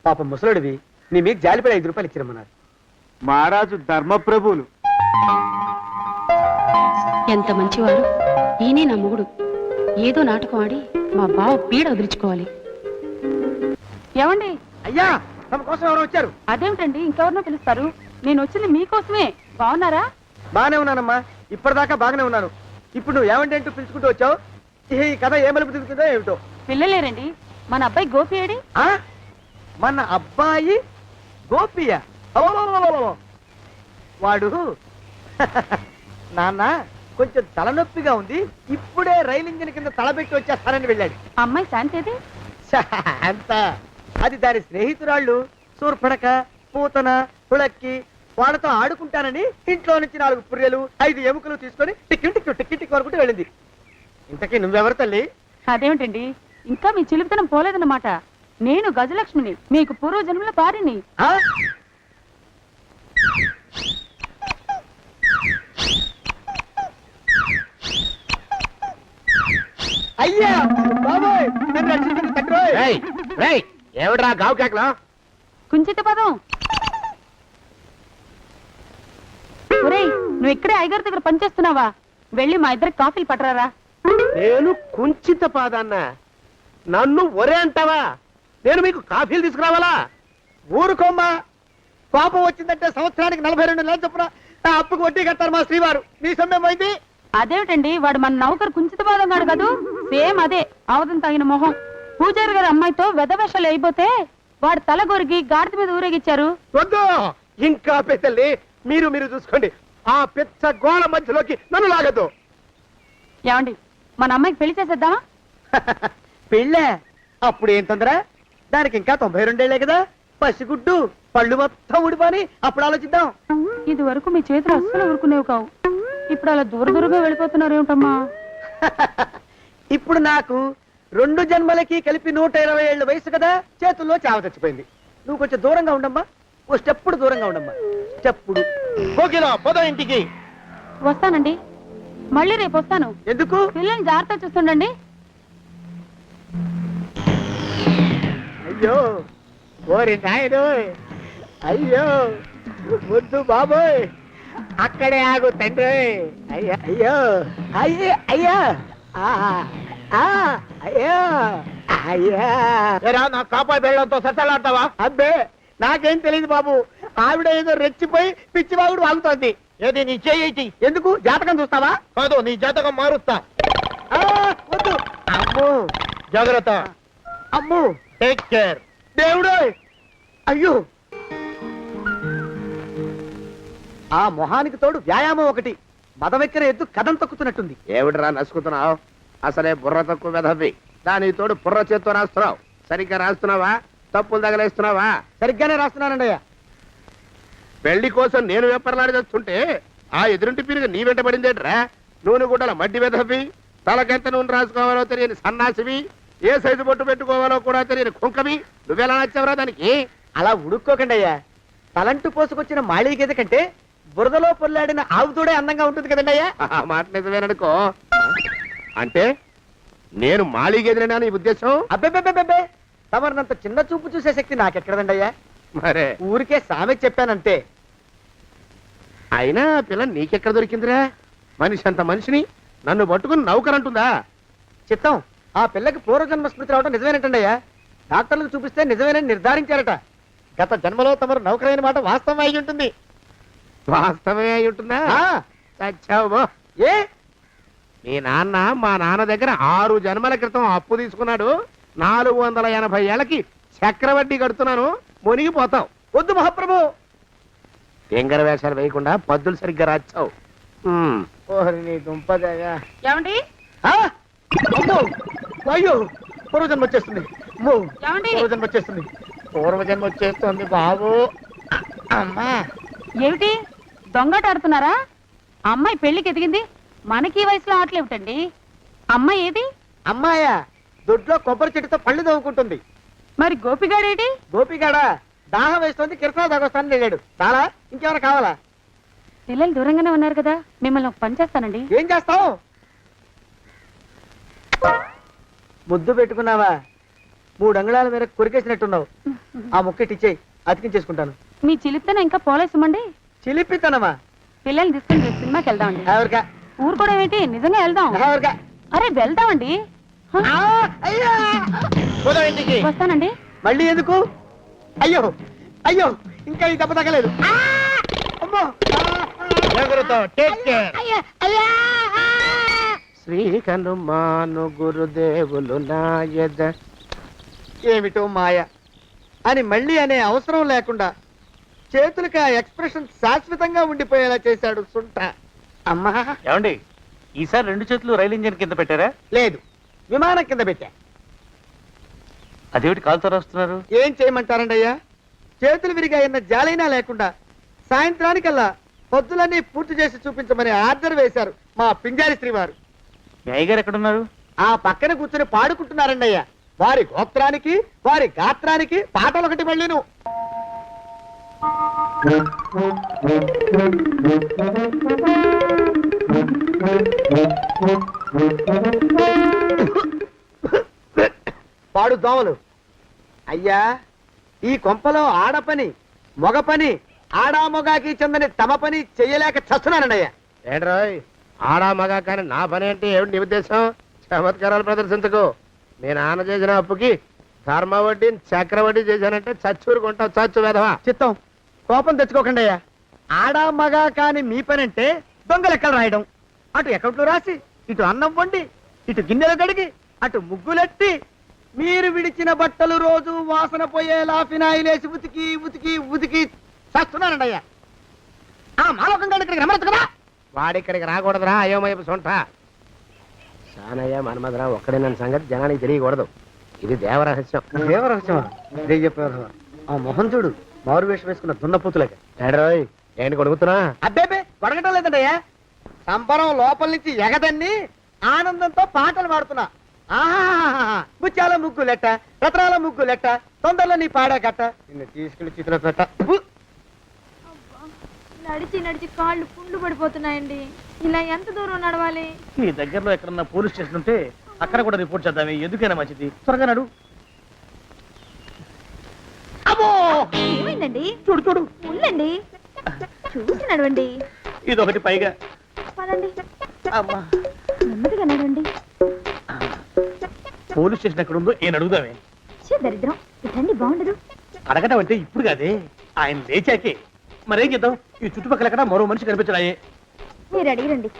E: పాపం ముసలుడివి, నీ మీకు జాలిపడి 5 రూపాయలు ఇచ్చిరమ్మన్నారు.
G: మహారాజు ధర్మప్రభువులు.
I: ఎంత మంచివారు. ఈయనే నా మొగుడు. ఏదో నాటకం ఆడి మా బావ పీడ వదిలించుకోవాలి.
A: ఏమండి?
E: అయ్యా, తమ కోసం ఎవరో వచ్చారు.
A: అదేమిటండి, ఇంకెవరినో పిలుస్తారు? నేను వచ్చింది మీకోసమే. బాగున్నారా?
E: బాగానే ఉన్నానమ్మా, ఇప్పటిదాకా బాగానే ఉన్నాను. ఇప్పుడు నువ్వు ఏమంటే అంటూ పిలుచుకుంటూ వచ్చావు. ఈ కథ ఏ మలుపు తిరుగుతుందో ఏమిటో.
A: పిల్లలేరండి. మన అబ్బాయి గోపి ఏడి?
E: ఆ? మన అబ్బాయి గోపియ? అవ్వవ్వవ్వవ్వవ్వ. వాడు నాన్న కొంచెం తలనొప్పిగా ఉంది, ఇప్పుడే రైలు ఇంజిన్ కింద తలబెట్టి వచ్చేస్తానని వెళ్ళాడు.
A: అమ్మాయి శాంతేది?
E: అంత అది దాని స్నేహితురాళ్ళు సూర్పణక, పూతన, పుళక్కి వాళ్ళతో ఆడుకుంటానని ఇంట్లో నుంచి 4 పుర్రెలు 5 ఎముకలు తీసుకొని టిక్కి టిక్కి టిక్కి టిక్కి వరకుంటూ వెళ్ళింది. ఇంతకీ నువ్వెవరు తల్లి?
A: అదేమిటండి, ఇంకా మీ చిలుపుతనం పోలేదన్నమాట. నేను గజలక్ష్మిని, మీకు పూర్వజన్మల పారిని.
E: ఆ? అయ్యా బాబోయ్, నన్ను రక్షించండి తండ్రోయ్.
F: ఏమిడ్రా గావు కేకలా?
A: కుంచిత పదం. ఒరేయ్, నువ్వు ఇక్కడే అయ్యగారి దగ్గర పనిచేస్తున్నావా? వెళ్ళి మా ఇద్దరికి కాఫీలు పట్టరారా.
F: నేను కుంచిత పాదాన్న, నన్ను ఒరే అంటావా? నేను మీకు కాఫీలు తీసుకురావాలా?
E: ఊరుకోమ్మా, కోపం వచ్చిందంటే సంవత్సరానికి 42 నెలలు చొప్పున నా అప్పుకు వడ్డీ కట్టారు మా శ్రీవారు. నీ సొమ్మేం పోయింది?
A: అదేమిటండి, వాడు మన నౌకరు కుంచిత పాదం కాడు కదూ. సేమ్ అదే, అవతం తగిన మొహం. పూజారి గారి అమ్మాయితో వెధవేషాలు అయిపోతే వాడు తల గొరిగి గాడిద మీద ఊరేగిచ్చారు.
F: వద్దు, ఇంకా పెద్దల్ని మీరు చూసుకోండి. ఆ పెద్ద గోళ మధ్యలోకి నన్ను లాగద్దు.
A: ఏమండి, మన అమ్మాయికి పెళ్లి చేసేద్దామా?
E: పెళ్ళే? అప్పుడు ఏం తొందర? దానికి ఇంకా 92 ఏళ్లే కదా. పసిగుడ్డు పళ్ళు మొత్తం ఊడిపోని అప్పుడు ఆలోచిద్దాం.
A: ఇది వరకు మీ చేతులు అస్సలు ఊరుకునేవి కావు. ఇప్పుడు అలా దూరంగా వెళ్ళిపోతున్నారు ఏమిటమ్మా?
E: ఇప్పుడు నాకు 2 జన్మలకి కలిపి 120 ఏళ్ళ వయసు కదా, చేతుల్లో చావ చచ్చిపోయింది. నువ్వు కొంచెం దూరంగా ఉండమ్మా, ఓ స్టెప్పుడు దూరంగా ఉండమ్మా. స్టెప్పుడు
F: ఓకేనా? పద ఇంటికి.
A: వస్తానండి. మళ్ళీ రేపు వస్తాను.
E: ఎందుకు?
A: పిల్లల్ని జాగ్రత్త చూస్తుండండి.
F: అయ్యో ఓరి నాయుడు, అయ్యో ముద్దు బాబోయ్, అక్కడే ఆగు తండ్రి. అయ్యా అయ్యో అయ్యో అయ్యా అయ్యో అయ్యా. నా కాపాయి బెళ్ళంతో సత్తలాడతావా? అబ్బే నాకేం తెలియదు బాబు, ఆవిడ ఏదో రెచ్చిపోయి పిచ్చివాగుడు వాగుతోంది. ఏది నీ చేయి? ఎందుకు? జాతకం చూస్తావా? కాదు, నీ జాతకం మారుస్తా. వద్దు. అమ్మో జాగ్రత్త. అమ్మో టేక్ కేర్. దేవుడు అయ్యో,
E: ఆ మొహానికి తోడు వ్యాయామం ఒకటి, మదవెక్కిన ఎద్దు కథం తొక్కుతున్నట్టుంది.
F: ఏమిటిరా నసుకుతున్నావు? అసలే బుర్ర తక్కువ వెధవి, దాని తోడు బుర్ర చేత్తో రాస్తున్నావు. సరిగ్గా రాస్తున్నావా? తప్పులు తగలేస్తున్నావా?
E: సరిగ్గానే రాస్తున్నానండి అయ్యా.
F: పెళ్లి కోసం నేను వెప్పర్లాడి చేస్తుంటే ఆ ఎదురింటి పిరుగు నీ వెంట పడిందేట్రా? నూనె గుడ్డల మడ్డి వెధవి, తలకెంత నూనె రాసుకోవాలో తెలియని సన్నాసివి, ఏ సైజు బొట్టు పెట్టుకోవాలో కూడా తెలియని కుంకవి, నువ్వెలా నచ్చావురా దానికి?
E: అలా ఉడుక్కోకండి అయ్యా. తలంటు పోసుకొచ్చిన మాళీ గేదె కంటే బురదలో పొల్లాడిన ఆవు తోడే అందంగా ఉంటుంది కదండి అయ్యా.
F: ఆ మాట నిజమేననుకో. అంటే నేను మాళీగెదిరినా నీ ఉద్దేశం?
E: అబ్బెబ్బెబ్బెబ్బే, తమరినంత చిన్న చూపు చూసే శక్తి నాకెక్కడదండి అయ్యా.
F: మరే
E: ఊరికే సామె చెప్పానంతే.
F: అయినా ఆ పిల్ల నీకెక్కడ దొరికిందిరా? మనిషి అంత మనిషిని నన్ను పట్టుకుని నౌకరంటుందా?
E: చిత్తం, ఆ పిల్లకి పూర్వజన్మ స్మృతి రావడం నిజమేనటండి అయ్యా. డాక్టర్లకు చూపిస్తే నిజమేనని నిర్ధారించారట. గత జన్మలో తమరు నౌకరైన మాట వాస్తవం అయి ఉంటుంది.
F: వాస్తవమే అయి ఉంటుందా? చచ్చావు.
E: ఏ
F: మీ నాన్న మా నాన్న దగ్గర 6 జన్మల క్రితం అప్పు తీసుకున్నాడు. 480 ఏళ్ళకి చక్రవడ్డీ కడుతున్నాను, మునిగిపోతావు.
E: వద్దు మహాప్రభు.
F: తెంగర వేషాలు వేయకుండా పద్దులు సరిగ్గా రాచావు.
E: ఓహరి నీ దుంపదగా.
A: ఏమండి?
E: అమ్మో అయ్యో, పూర్వజన్మ వచ్చేస్తుంది. అమ్మో,
A: ఏమండి?
E: పూర్వజన్మ వచ్చేస్తుంది.
F: పూర్వజన్మ వచ్చేస్తుంది బాబు.
E: అమ్మా,
A: ఏమిటి దొంగట ఆడుతున్నారా? అమ్మాయి పెళ్లికి ఎదిగింది, మనకి ఈ వయసులో ఆటలేమిటండి? అమ్మాయి ఏది?
E: అమ్మాయా దొడ్లో కొబ్బరి చెట్టుతో పళ్ళు తవ్వుకుంటుంది.
A: మరి గోపిగాడేటి?
E: గోపిగాడ దాహం వేస్తుంది, కిరసా దాగొస్తానని వెళ్ళాడు. చాలా ఇంకేమైనా కావాలా?
A: పిల్లలు దూరంగానే ఉన్నారు కదా, మిమ్మల్ని ఒక పని చేస్తానండి.
E: ఏం చేస్తావు? ముద్దు పెట్టుకున్నావా? 3 అంగుళాల మేర కొరికేసినట్టున్నావు. ఆ ముక్కటిచ్చేయి, అతికించేసుకుంటాను.
A: మీ చిలిపితన ఇంకా పోలేసమండి.
E: చిలిపితనమా?
A: పిల్లల్ని తీసుకుని రేపు సినిమాకి వెళ్దామండి.
E: ఎవరికా?
A: ఊరు కూడా ఏంటి, నిజంగా వెళ్దాం.
E: ఎవరికా?
A: అరే వెళ్దామండి. హ?
E: అయ్యా, పోదాం ఇంటికి.
A: వస్తానండి.
E: మళ్ళీ ఎందుకు? అయ్యో అయ్యో, ఇంకా ఈ దెబ్బ తగ్గలేదు. అమ్మో,
F: జాగ్రత్త. Take care. శ్రీ హనుమాను గురుదేవులు నాయద.
E: ఏమిటో మాయ అని మళ్ళీ అనే అవసరం లేకుండా చేతులకి ఆ ఎక్స్ప్రెషన్ శాశ్వతంగా ఉండిపోయేలా చేశాడు సుంట. అమ్మా,
G: ఏమండి, ఈసారి 2 చేతులు రైలు ఇంజిన్ కింద పెట్టారా?
E: లేదు, విమానం కింద పెట్టా.
G: అదేమిటి కాలుతో రాస్తున్నారు?
E: ఏం చేయమంటారండి అయ్యా? చేతులు విరిగాయన్న జాలైనా లేకుండా సాయంత్రానికల్లా పొద్దులన్నీ పూర్తి చేసి చూపించమని ఆర్డర్ వేశారు మా పింజారి శ్రీ వారు.
G: మీ అయ్యగారు ఎక్కడున్నారు?
E: ఆ పక్కన కూర్చొని పాడుకుంటున్నారండి అయ్యా. వారి గోత్రానికి వారి గాత్రానికి పాటలు ఒకటి మళ్ళీను. పాడు దోమలు. అయ్యా, ఈ కొంపలో ఆడ పని మొగ పని, ఆడా మొగాకి చెందని తమ పని చెయ్యలేక చస్తున్నానండయ్యా.
F: ఏంట్రాయ్, ఆడా మగా కానీ నా పని అంటే ఏమిటి నీ ఉద్దేశం? చమత్కారాలు ప్రదర్శించకు. మీ నాన్న చేసిన అప్పుకి ధర్మ వడ్డీ చక్రవడ్డీ చేశానంటే చచ్చూరు కొంటావు. చచ్చు వెధవా.
E: చిత్తం, కోపం తెచ్చుకోకండి అయ్యా. ఆడా మగా కాని మీ పని అంటే దొంగ లెక్కలు రాయడం, అటు అకౌంట్లో రాసి, ఇటు అన్నం వండి, ఇటు గిన్నెలు కడిగి, అటు ముగ్గులెట్టి, మీరు విడిచిన బట్టలు రోజు వాసన పోయేలా ఫినాయిలేసి ఉతికి ఉతికి ఉతికి చస్తున్నానండి అయ్యా. ఆ మాలోకం గడి ఇక్కడికి రమ్మచ్చు కదా.
F: వాడిక్కడికి రాకూడదురా అయోమయపు సొంట. సానయ్య మన్మధరా ఒక్కడే నన్ను సంగతి జనానికి తెలియకూడదు. ఇది దేవరహస్యం.
E: దేవరహస్యమా? చెప్పారు. ఆ మొహం చూడు, మారు వేషం వేసుకున్న దున్నపోతులేక.
F: ఏడ్రోయ్, ఏంటి కొడుకుతున్నా?
E: అబ్బేబే, కొడగటం లేదండయ్యా. సంబరం లోపల నుంచి ఎగదన్ని ఆనందంతో పాటలు పాడుతున్నా. ఆహా, ముత్యాల ముగ్గు లెట్ట, రత్నాల ముగ్గు లెట్ట, తొందరలో నీ పాడా కట్ట, నిన్ను తీసుకెళ్లి చిత్ర పెట్ట.
J: నడిచి నడిచి కాళ్ళు పుండ్లు పడిపోతున్నాయండి. ఇలా ఎంత దూరం నడవాలి?
B: ఈ దగ్గరలో ఎక్కడన్నా పోలీస్ స్టేషన్ ఉంటే అక్కడ కూడా రిపోర్ట్ చేద్దామే, ఎందుకైనా మంచిది. త్వరగా నడు. అమ్మో!
J: ఏమైందండి?
B: చూడు చూడు,
J: ఉండండి, చూసి నడవండి.
B: ఇదొకటి పైగా.
J: పదండి,
B: అమ్మా,
J: నెమ్మదిగా నడవండి.
B: పోలీస్ స్టేషన్ ఎక్కడ ఉందో ఏం అడుగుదామే.
J: ఛీ, దరిద్రం, ఇటండి బాగుండదు.
B: అడగటం అంటే ఇప్పుడు కాదే, ఆయన లేచాకే. మరేం చేద్దాం, ఈ చుట్టుపక్కల ఎక్కడ మరో మనిషి కనిపించడాయే.
J: మీరు అడిగిరండి.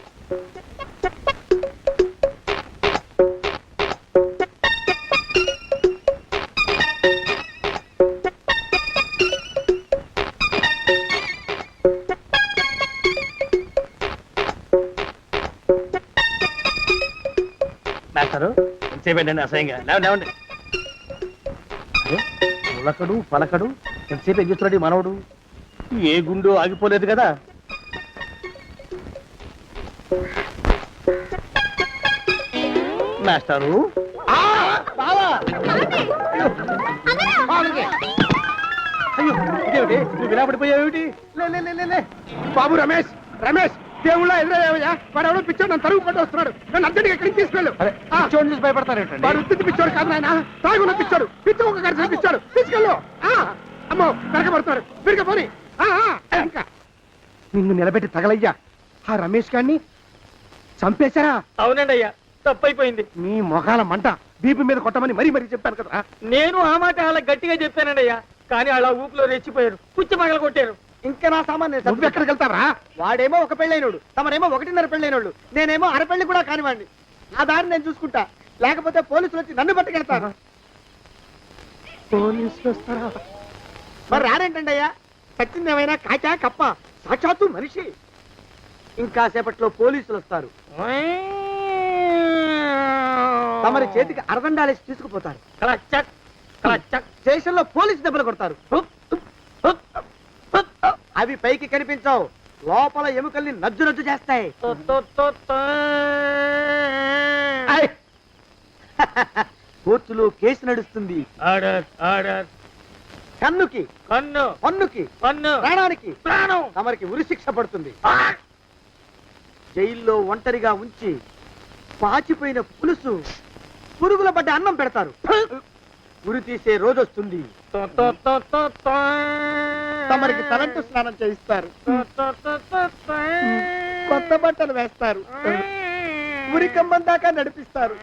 B: మాస్టరు ఎంతసేపండి అసహ్యంగా, లేవండి లేవండి. అరే, ఉలకడు పలకడు, ఎంతసేపు ఏం చేస్తున్నాడు ఈ మనవడు? ఏ గుండు ఆగిపోలేదు కదా. మాస్టారు, అయ్యో ఇదేమిటి, నువ్వు ఇలా పడిపోయావేమిటి? లే లే లే, లే లే.
F: బాబు రమేష్, రమేష్ దేవుళ్ళ ఎదురయ్యా, వాడు ఎవడో పిచ్చోడు నన్ను తరుగు కొట్టి వస్తున్నాడు. నన్ను అర్జెంట్గా ఎక్కడికి తీసుకెళ్ళు.
B: చూసి భయపడతారేంటండి?
F: వాడు ఉత్తి పిచ్చోడు కాదు నాయన, తాగున్న పిచ్చోడు, పిచ్చి ఒక కలిసి పిచ్చాడు. తీసుకెళ్ళు. అమ్మో వెనకబడుతున్నాడు, విరిగా పోని. ఇంకా నిన్ను నిలబెట్టి తగలయ్యా. ఆ రమేష్ గారిని చంపేశారా?
B: అవునండి అయ్యా, తప్పైపోయింది.
F: నీ మొఖాల మంట, బీపీ మీద కొట్టమని మరీ మరీ చెప్పాను కదా.
B: నేను ఆ మాట అలా గట్టిగా చెప్పానండి అయ్యా, కానీ అలా ఊపిలో రెచ్చిపోయారు, పుచ్చి పగల కొట్టారు.
E: ఇంకా నా సామాన్
F: నువ్వు ఎక్కడికి వెళ్తావా?
E: వాడేమో ఒక పెళ్ళైనోడు, తమరేమో 1.5 పెళ్ళైనోళ్ళు, నేనేమో అరపెళ్ళి కూడా కానివ్వండి. ఆ దారి నేను చూసుకుంటా, లేకపోతే పోలీసులు వచ్చి నన్ను పట్టుకెళ్తారు.
F: పోలీసులు వస్తారా?
E: మరి రారేంటండి అయ్యా, చచ్చింది ఏమైనా కాచా కప్ప, సాక్షాత్తు మనిషి. ఇంకా సేపట్లో పోలీసులు వస్తారు, తమరి చేతికి అరదండాలేసి తీసుకుపోతారు. స్టేషన్ లో పోలీసు దెబ్బలు కొడతారు, అవి పైకి కనిపించవు, లోపల ఎముకల్ని నజ్జు నజ్జు చేస్తాయి. కోర్టులో కేసు నడుస్తుంది. కన్నుకి
B: కన్ను,
E: పన్నుకి
B: కన్ను,
E: ప్రాణానికి
B: ప్రాణం.
E: తమరికి ఉరిశిక్ష పడుతుంది. జైల్లో ఒంటరిగా ఉంచి పాచిపోయిన పులుసు, పురుగుల పడ్డ అన్నం పెడతారు. ఉరి తీసే రోజు వస్తుంది, తమరికి తలంటు స్నానం చేయిస్తారు, కొత్త బట్టలు వేస్తారు, ఉరికంబం దాకా నడిపిస్తారు.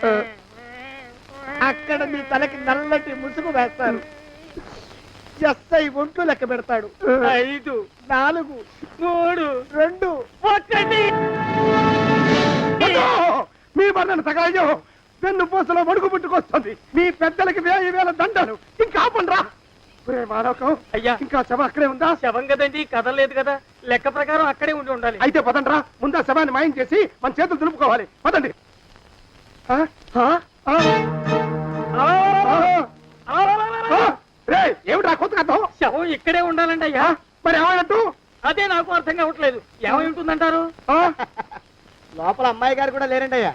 E: అక్కడ మీ తలకి నల్లటి ముసుగు వేస్తారు. ఎస్ఐ ఒంట్లు లెక్క పెడతాడు. 5, 4, 3, 2, 1.
F: మీ వర్ణన తగలయ్యో, వెన్ను పూసలో వణుకు పుట్టుకొస్తుంది. మీ పెద్దలకి 1000 దండలు. ఇంకా ఆపండ్రా. మానవకం
B: అయ్యా,
F: ఇంకా శవం అక్కడే ఉందా?
B: శవం కదండి, కదలేదు కదా, లెక్క ప్రకారం అక్కడే ఉండి ఉండాలి.
F: అయితే పదండ్రా, ముందా శవాన్ని మాయం చేసి మన చేతులు దులుపుకోవాలి. పదండి. ఏమిటా కొత్త కథ?
B: శవం ఇక్కడే ఉండాలండి అయ్యా.
F: మరి ఏమైనట్టు?
B: అదే నాకు అర్థం కావట్లేదు, ఏమై ఉంటుందంటారు?
E: లోపల అమ్మాయి గారు కూడా లేరండి అయ్యా.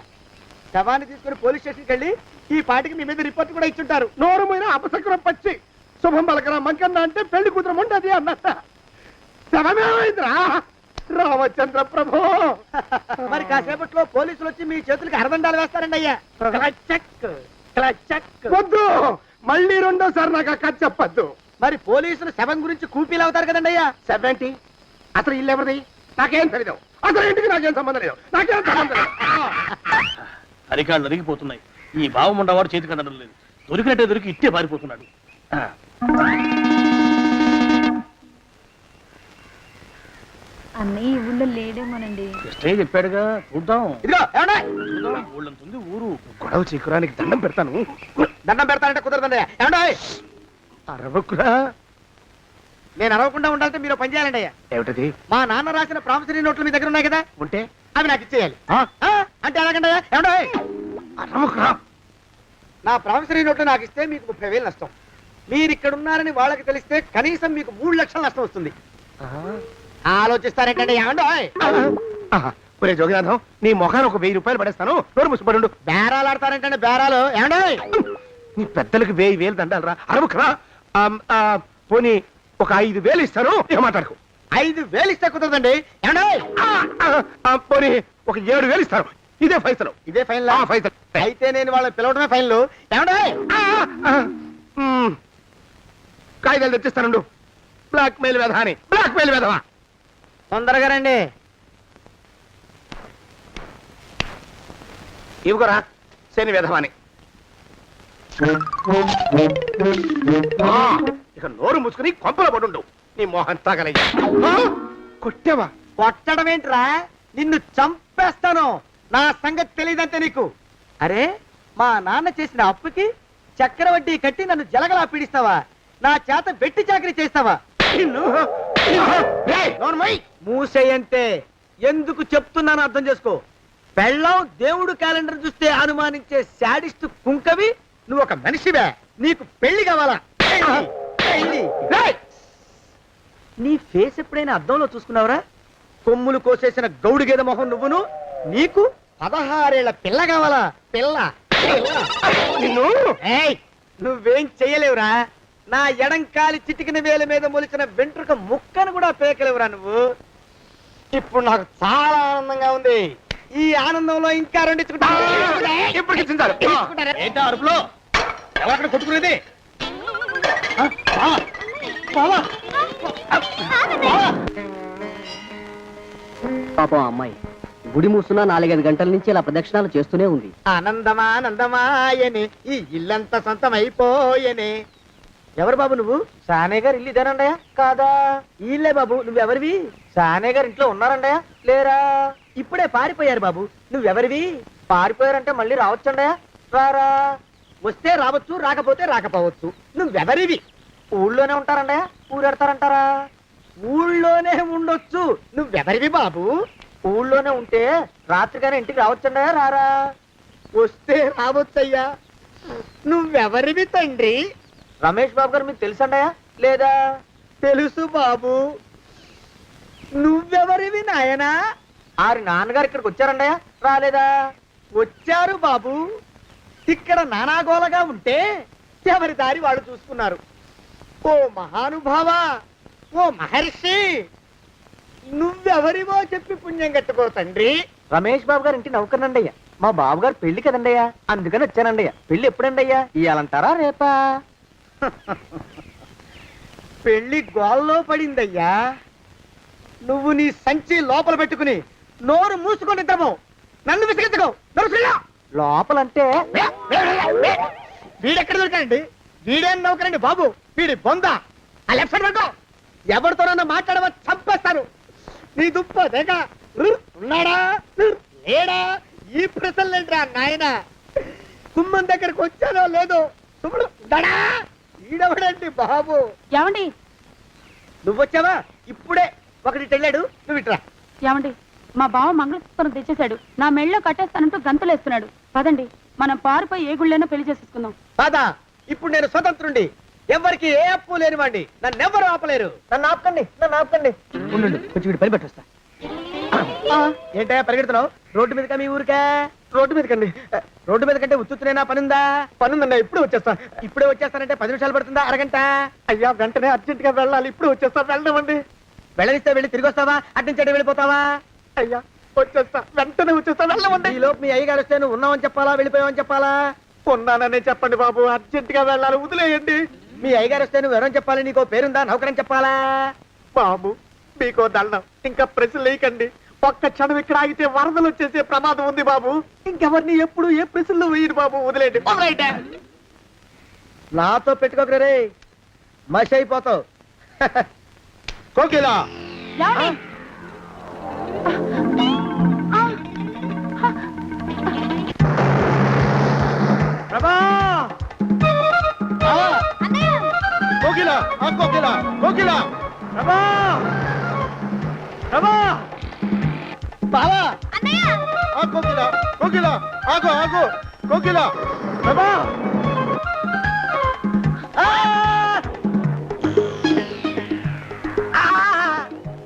E: శవాన్ని తీసుకుని పోలీస్ స్టేషన్కి వెళ్ళి ఈ పాటికి మీ మీద రిపోర్ట్ కూడా ఇచ్చుంటారు.
F: నోరు మీద అపశకునం పచ్చి శుభం పలకరా మంకన్న అంటే పెళ్లి కూతురు ఉండదు అన్నట్ట. శవమేమైందిరా రామచంద్ర ప్రభు?
E: మరి కాసేపట్లో పోలీసులు వచ్చి మీ చేతులకి అరదండాలు వేస్తారండి అయ్యా.
F: వద్దు, మళ్ళీ రెండోసారి నాకు అక్క చెప్పద్దు.
E: మరి పోలీసులు శవం గురించి కూపీలు అవుతారు కదండి అయ్యా.
F: సెవెంటీ అసలు ఇల్లు ఎవరిది? నాకేం తెలియదు. అసలు ఇంటికి నాకేం సంబంధం లేదు, నాకేం సంబంధం లేదు.
B: అరికాళ్ళు అరిగిపోతున్నాయి. ఈ బావం ఉండవాడు చేతికి అందడం లేదు, దొరికినట్టే దొరికి ఇట్టే పారిపోతున్నాడు.
J: అన్నయ్య ఈ ఊళ్ళో లేడేమోనండి.
B: కృష్ణయ్య చెప్పాడుగా, చూద్దాం.
E: ఇదిగో ఏమండే?
B: ఊళ్ళంతుంది ఊరు.
F: గొడవ చీకురానికి దండం పెడతాను.
E: దండం పెడతానంటే కుదరదండి అయ్యా. ఏమండే?
F: అరవకురా.
E: నేను అరవకుండా ఉండాలంటే మీరు పని చేయాలండి అయ్యా.
F: ఏమిటది?
E: మా నాన్న రాసిన ప్రామిసరీ నోట్లు మీ దగ్గర ఉన్నాయి కదా,
F: ఉంటే
E: అవి నాకు ఇచ్చేయాలి. అంటే ఎలాగండి అయ్యా? ఏమండే?
F: అరవకురా.
E: నా ప్రామిసరీ నోట్లు నాకు ఇస్తే మీకు 30,000 నష్టం. మీరు ఇక్కడ ఉన్నారని వాళ్ళకి తెలిస్తే కనీసం మీకు 3 లక్షల నష్టం వస్తుంది. ఆలోచిస్తారేంటండి? ఏమండో?
F: ఒరే జోగినాథం, నీ మొఖాన్ని ఒక 1000 రూపాయలు పడేస్తాను, నోరు ముసుపడు.
E: బేరాలు ఆడతారేంటండి? బేరాలు ఏమండో?
F: నీ పెద్దలకు 1000 దండాలరా. అరవకురా. పోనీ ఒక 5,000 ఇస్తాను, ఏమాటాడుకో.
E: 5,000 ఇస్తే కుదరదండి.
F: పోనీ ఒక 7,000 ఇస్తారు. ఇదే ఫైసలు.
E: ఇదే ఫైన్
F: ఫైసలు.
E: అయితే నేను వాళ్ళని పిలవడమే ఫైన్లు. ఏమండే
F: కాగితాలు తెచ్చిస్తానుండు. బ్లాక్ మెయిల్ వెధ అని. బ్లాక్ మెయిల్ వెధవా.
E: తొందరగా రండి.
F: ఇవ్వరా శని వెధవాని. ఇక నోరు మూసుకుని కొంపలో పడుండు. నీ మోహన్ తాగలయ్యా. కొట్టావా?
E: కొట్టడం ఏంట్రా, నిన్ను చంపేస్తాను. నా సంగతి తెలియదంటే నీకు. అరే, మా నాన్న చేసిన అప్పుకి చక్రవడ్డీ కట్టి నన్ను జలగలా పీడిస్తావా? నా చేత వెట్టి చాకరీ చేస్తావా? మూసేయంటే ఎందుకు చెప్తున్నాను అర్థం చేసుకో. పెళ్ళం దేవుడు క్యాలెండర్ చూస్తే అనుమానించే శాడిస్ట్ కుంకవి. నువ్వు ఒక మనిషివే. నీకు పెళ్లి కావాలా? పెళ్లి. నీ ఫేస్ ఎప్పుడైనా అద్దంలో చూసుకున్నావురా? కొమ్ములు కోసేసిన గౌడు గేదె మొహం నువ్వును. నీకు 16 ఏళ్ల పిల్ల కావాలా? పిల్ల. నువ్వేం చెయ్యలేవురా. నా ఎడంకాలి చిటికిన వేల మీద మొలిచిన వెంట్రుక ముక్కను కూడా పేకలేవురా నువ్వు. ఇప్పుడు నాకు చాలా ఆనందంగా ఉంది. ఈ ఆనందంలో ఇంకా రెండించుకుంటా.
B: ఏంటా అరుపులో? ఎవరక్కడ కొట్టుకునేది?
D: పాపం అమ్మాయి గుడి మూసున్న 4-5 గంటల నుంచి ఇలా ప్రదక్షిణాలు చేస్తూనే ఉంది.
E: ఆనందమానందమాయని ఈ ఇల్లంతా సొంతం అయిపోయని. ఎవరు బాబు నువ్వు? సానయ్య గారు ఇల్లు ఇదేనండయా? కాదా? ఇల్లే బాబు. నువ్వెవరివి? సానయ్య గారు ఇంట్లో ఉన్నారండయా? లేరా? ఇప్పుడే పారిపోయారు బాబు. నువ్వెవరివి? పారిపోయారంటే మళ్ళీ రావచ్చండయా? రారా. వస్తే రావచ్చు, రాకపోతే రాకపోవచ్చు. నువ్వెవరివి? ఊళ్ళోనే ఉంటారండయా? ఊరెడతారంటారా? ఊళ్ళోనే ఉండొచ్చు. నువ్వెవరివి బాబు? ఊళ్ళోనే ఉంటే రాత్రిగానే ఇంటికి రావచ్చండయా? రారా. వస్తే రావచ్చయ్యా. నువ్వెవరివి తండ్రి? రమేష్ బాబు గారు మీకు తెలుసండయా? లేదా? తెలుసు బాబు. నువ్వెవరివి నాయనా? ఆరి నాన్నగారు ఇక్కడికి వచ్చారండయా? రాలేదా? వచ్చారు బాబు. ఇక్కడ నానాగోలగా ఉంటే ఎవరి దారి వాళ్ళు చూసుకున్నారు. ఓ మహానుభావా, ఓ మహర్షి, నువ్వెవరివో చెప్పి పుణ్యం కట్టుకో తండ్రి. రమేష్ బాబు గారు ఇంటి నౌకర్నండయ్యా. మా బాబు గారు పెళ్లి కదండయ్యా, అందుకని వచ్చానండయ్యా. పెళ్లి ఎప్పుడండయ్యా? ఇయ్యాలంటారా రేపా? పెళ్లి గోల్లో పడిందయ్యా. నువ్వు నీ సంచి లోపల పెట్టుకుని నోరు మూసుకొని నిద్రపో. నన్ను విసిగించుకో. లోపలంటే వీడెక్కడ దొరికాడండి? వీడేం నౌకరండి బాబు, వీడి బొంద. ఆ లెఫ్ట్ సైడ్ పడుకో. ఎవరితోనన్నా మాట్లాడవా చంపేస్తాను. నీ దుప్ప దేక ఉన్నాడా లేడా? ఈ ప్రశ్నలేంట్రా నాయన. కుమ్మం దగ్గరకు వచ్చానో లేదో సుమ్ముడు దడా. ఈడవడండి బాబు.
A: ఏమండి
E: నువ్వొచ్చావా? ఇప్పుడే ఒకటి వెళ్ళాడు. నువ్వు ఇట్రా.
A: ఏమండి, మా బావ మంగళసూత్రం తెచ్చేశాడు. నా మెళ్ళో కట్టేస్తానంటూ గంతులేస్తున్నాడు. పదండి, మనం పారిపోయి ఏ గుళ్ళైనా పెళ్లి చేసేసుకుందాం.
E: కాదా? ఇప్పుడు నేను స్వతంత్రుండి. ఎవరికి ఏ అప్పు లేనివ్వండి. నన్నెవ్వరు ఆపలేరు. నన్ను ఆపకండి, నన్ను ఆపకండి. ఉండు, కొంచెం వీడి పని పెట్టొస్తా. ఏంటా పరిగెడుతున్నావు? రోడ్డు మీదకా మీ ఊరికా? రోడ్డు మీదకండి. రోడ్డు మీద కంటే ఉత్తునేనా పనుందా? పనుందన్నా. ఇప్పుడు వచ్చేస్తా. ఇప్పుడే వచ్చేస్తానంటే 10 నిమిషాలు పడుతుందా? అరగంట? అయ్యా వెంటనే అర్జెంట్ గా వెళ్ళాలి. ఇప్పుడు వచ్చేస్తా. వెళ్ళమండి. వెళ్ళనిస్తే వెళ్ళి తిరిగి వస్తావా? అట్నుంచి వెళ్ళిపోతావా? అయ్యా వచ్చేస్తా, వెంటనే వచ్చేస్తా. వెళ్ళమండి. ఈ లోపు మీ అయ్యగారు వస్తే నువ్వు ఉన్నావని చెప్పాలా, వెళ్ళిపోయావని చెప్పాలా? ఉన్నాననే చెప్పండి బాబు. అర్జెంట్ గా వెళ్ళాలి, వదిలేయండి. మీ అయ్యగారు వస్తే నువ్వు ఎవరని చెప్పాలి? నీకో పేరుందా? నౌకరని చెప్పాలా? బాబు మీకో దండం. ఇంకా ప్రశ్నలు లేకండి. ఒక్క క్షణం ఇక్కడ ఆగితే వరదలు వచ్చేసే ప్రమాదం ఉంది బాబు. ఇంకెవరిని ఎప్పుడు ఏ ప్రశ్నలు వేయరు బాబు. వదిలేండి. నాతో పెట్టుకోకరే రే, మషి అయిపోతావు.
F: కోకిలా
E: ప్రభా,
F: కోకిలా కోకిలా కోకిలా
E: ప్రభా, ప్రభా, బావా,
F: కోకిలా కోకిలా ఆగు ఆగు కోకిలా.
E: ప్రభా.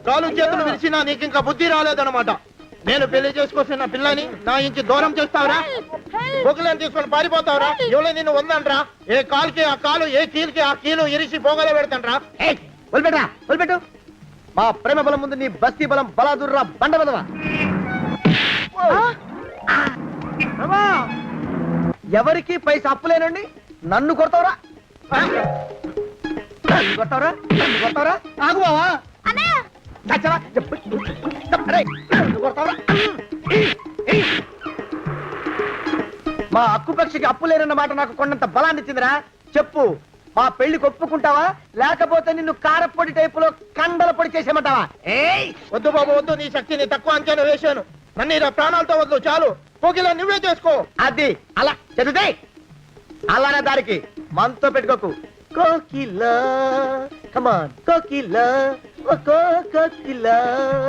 F: కాలు చేతులు విరిచినా నీకు ఇంకా బుద్ధి రాలేదన్నమాట. నేను పెళ్లి చేసుకొచ్చిన పిల్లని నా ఇంటి దూరం చేస్తావురా? బొగ్గులను తీసుకొని పారిపోతావురా? ఎవరో నిన్ను ఉందంట్రా? ఏ కాలుకి ఆ కాలు, ఏ కీలుకి ఆ కీలు ఇరిసి పోగల పెడతాంట్రా?
E: వదిలిపెట్టరా, వదిలిపెట్టు. మా ప్రేమ బలం ముందు నీ బస్తీ బలం బలాదుర్రా బండ బలమా ఎవరికి పైసా అప్పులేనండి నన్ను కొడతావురా నన్ను కొడతావురా నన్ను కొడతావురా ఆగు బావా చచ్చరా నన్ను కొడతావురా మా అక్కుపక్షికి అప్పు లేనన్న మాట నాకు కొండంత బలాన్ని ఇచ్చిందిరా చెప్పు మా పెళ్లికి ఒప్పుకుంటావా లేకపోతే నిన్ను కారపొడి టైపులో కండల పొడి చేసేమంటావా ఏయ్
F: వద్దు బాబు వద్దు, నీ శక్తిని తక్కువ అంచనా వేశాను. నన్ను ఇలా ప్రాణాలతో వద్దు, చాలు. పోకిలా నువ్వే చేసుకో.
E: అది అలా చదివితే అలానే దారికి మనతో పెట్టుకోకు కోకిలా కమాన్ కోకిలా ఓ కోకిలా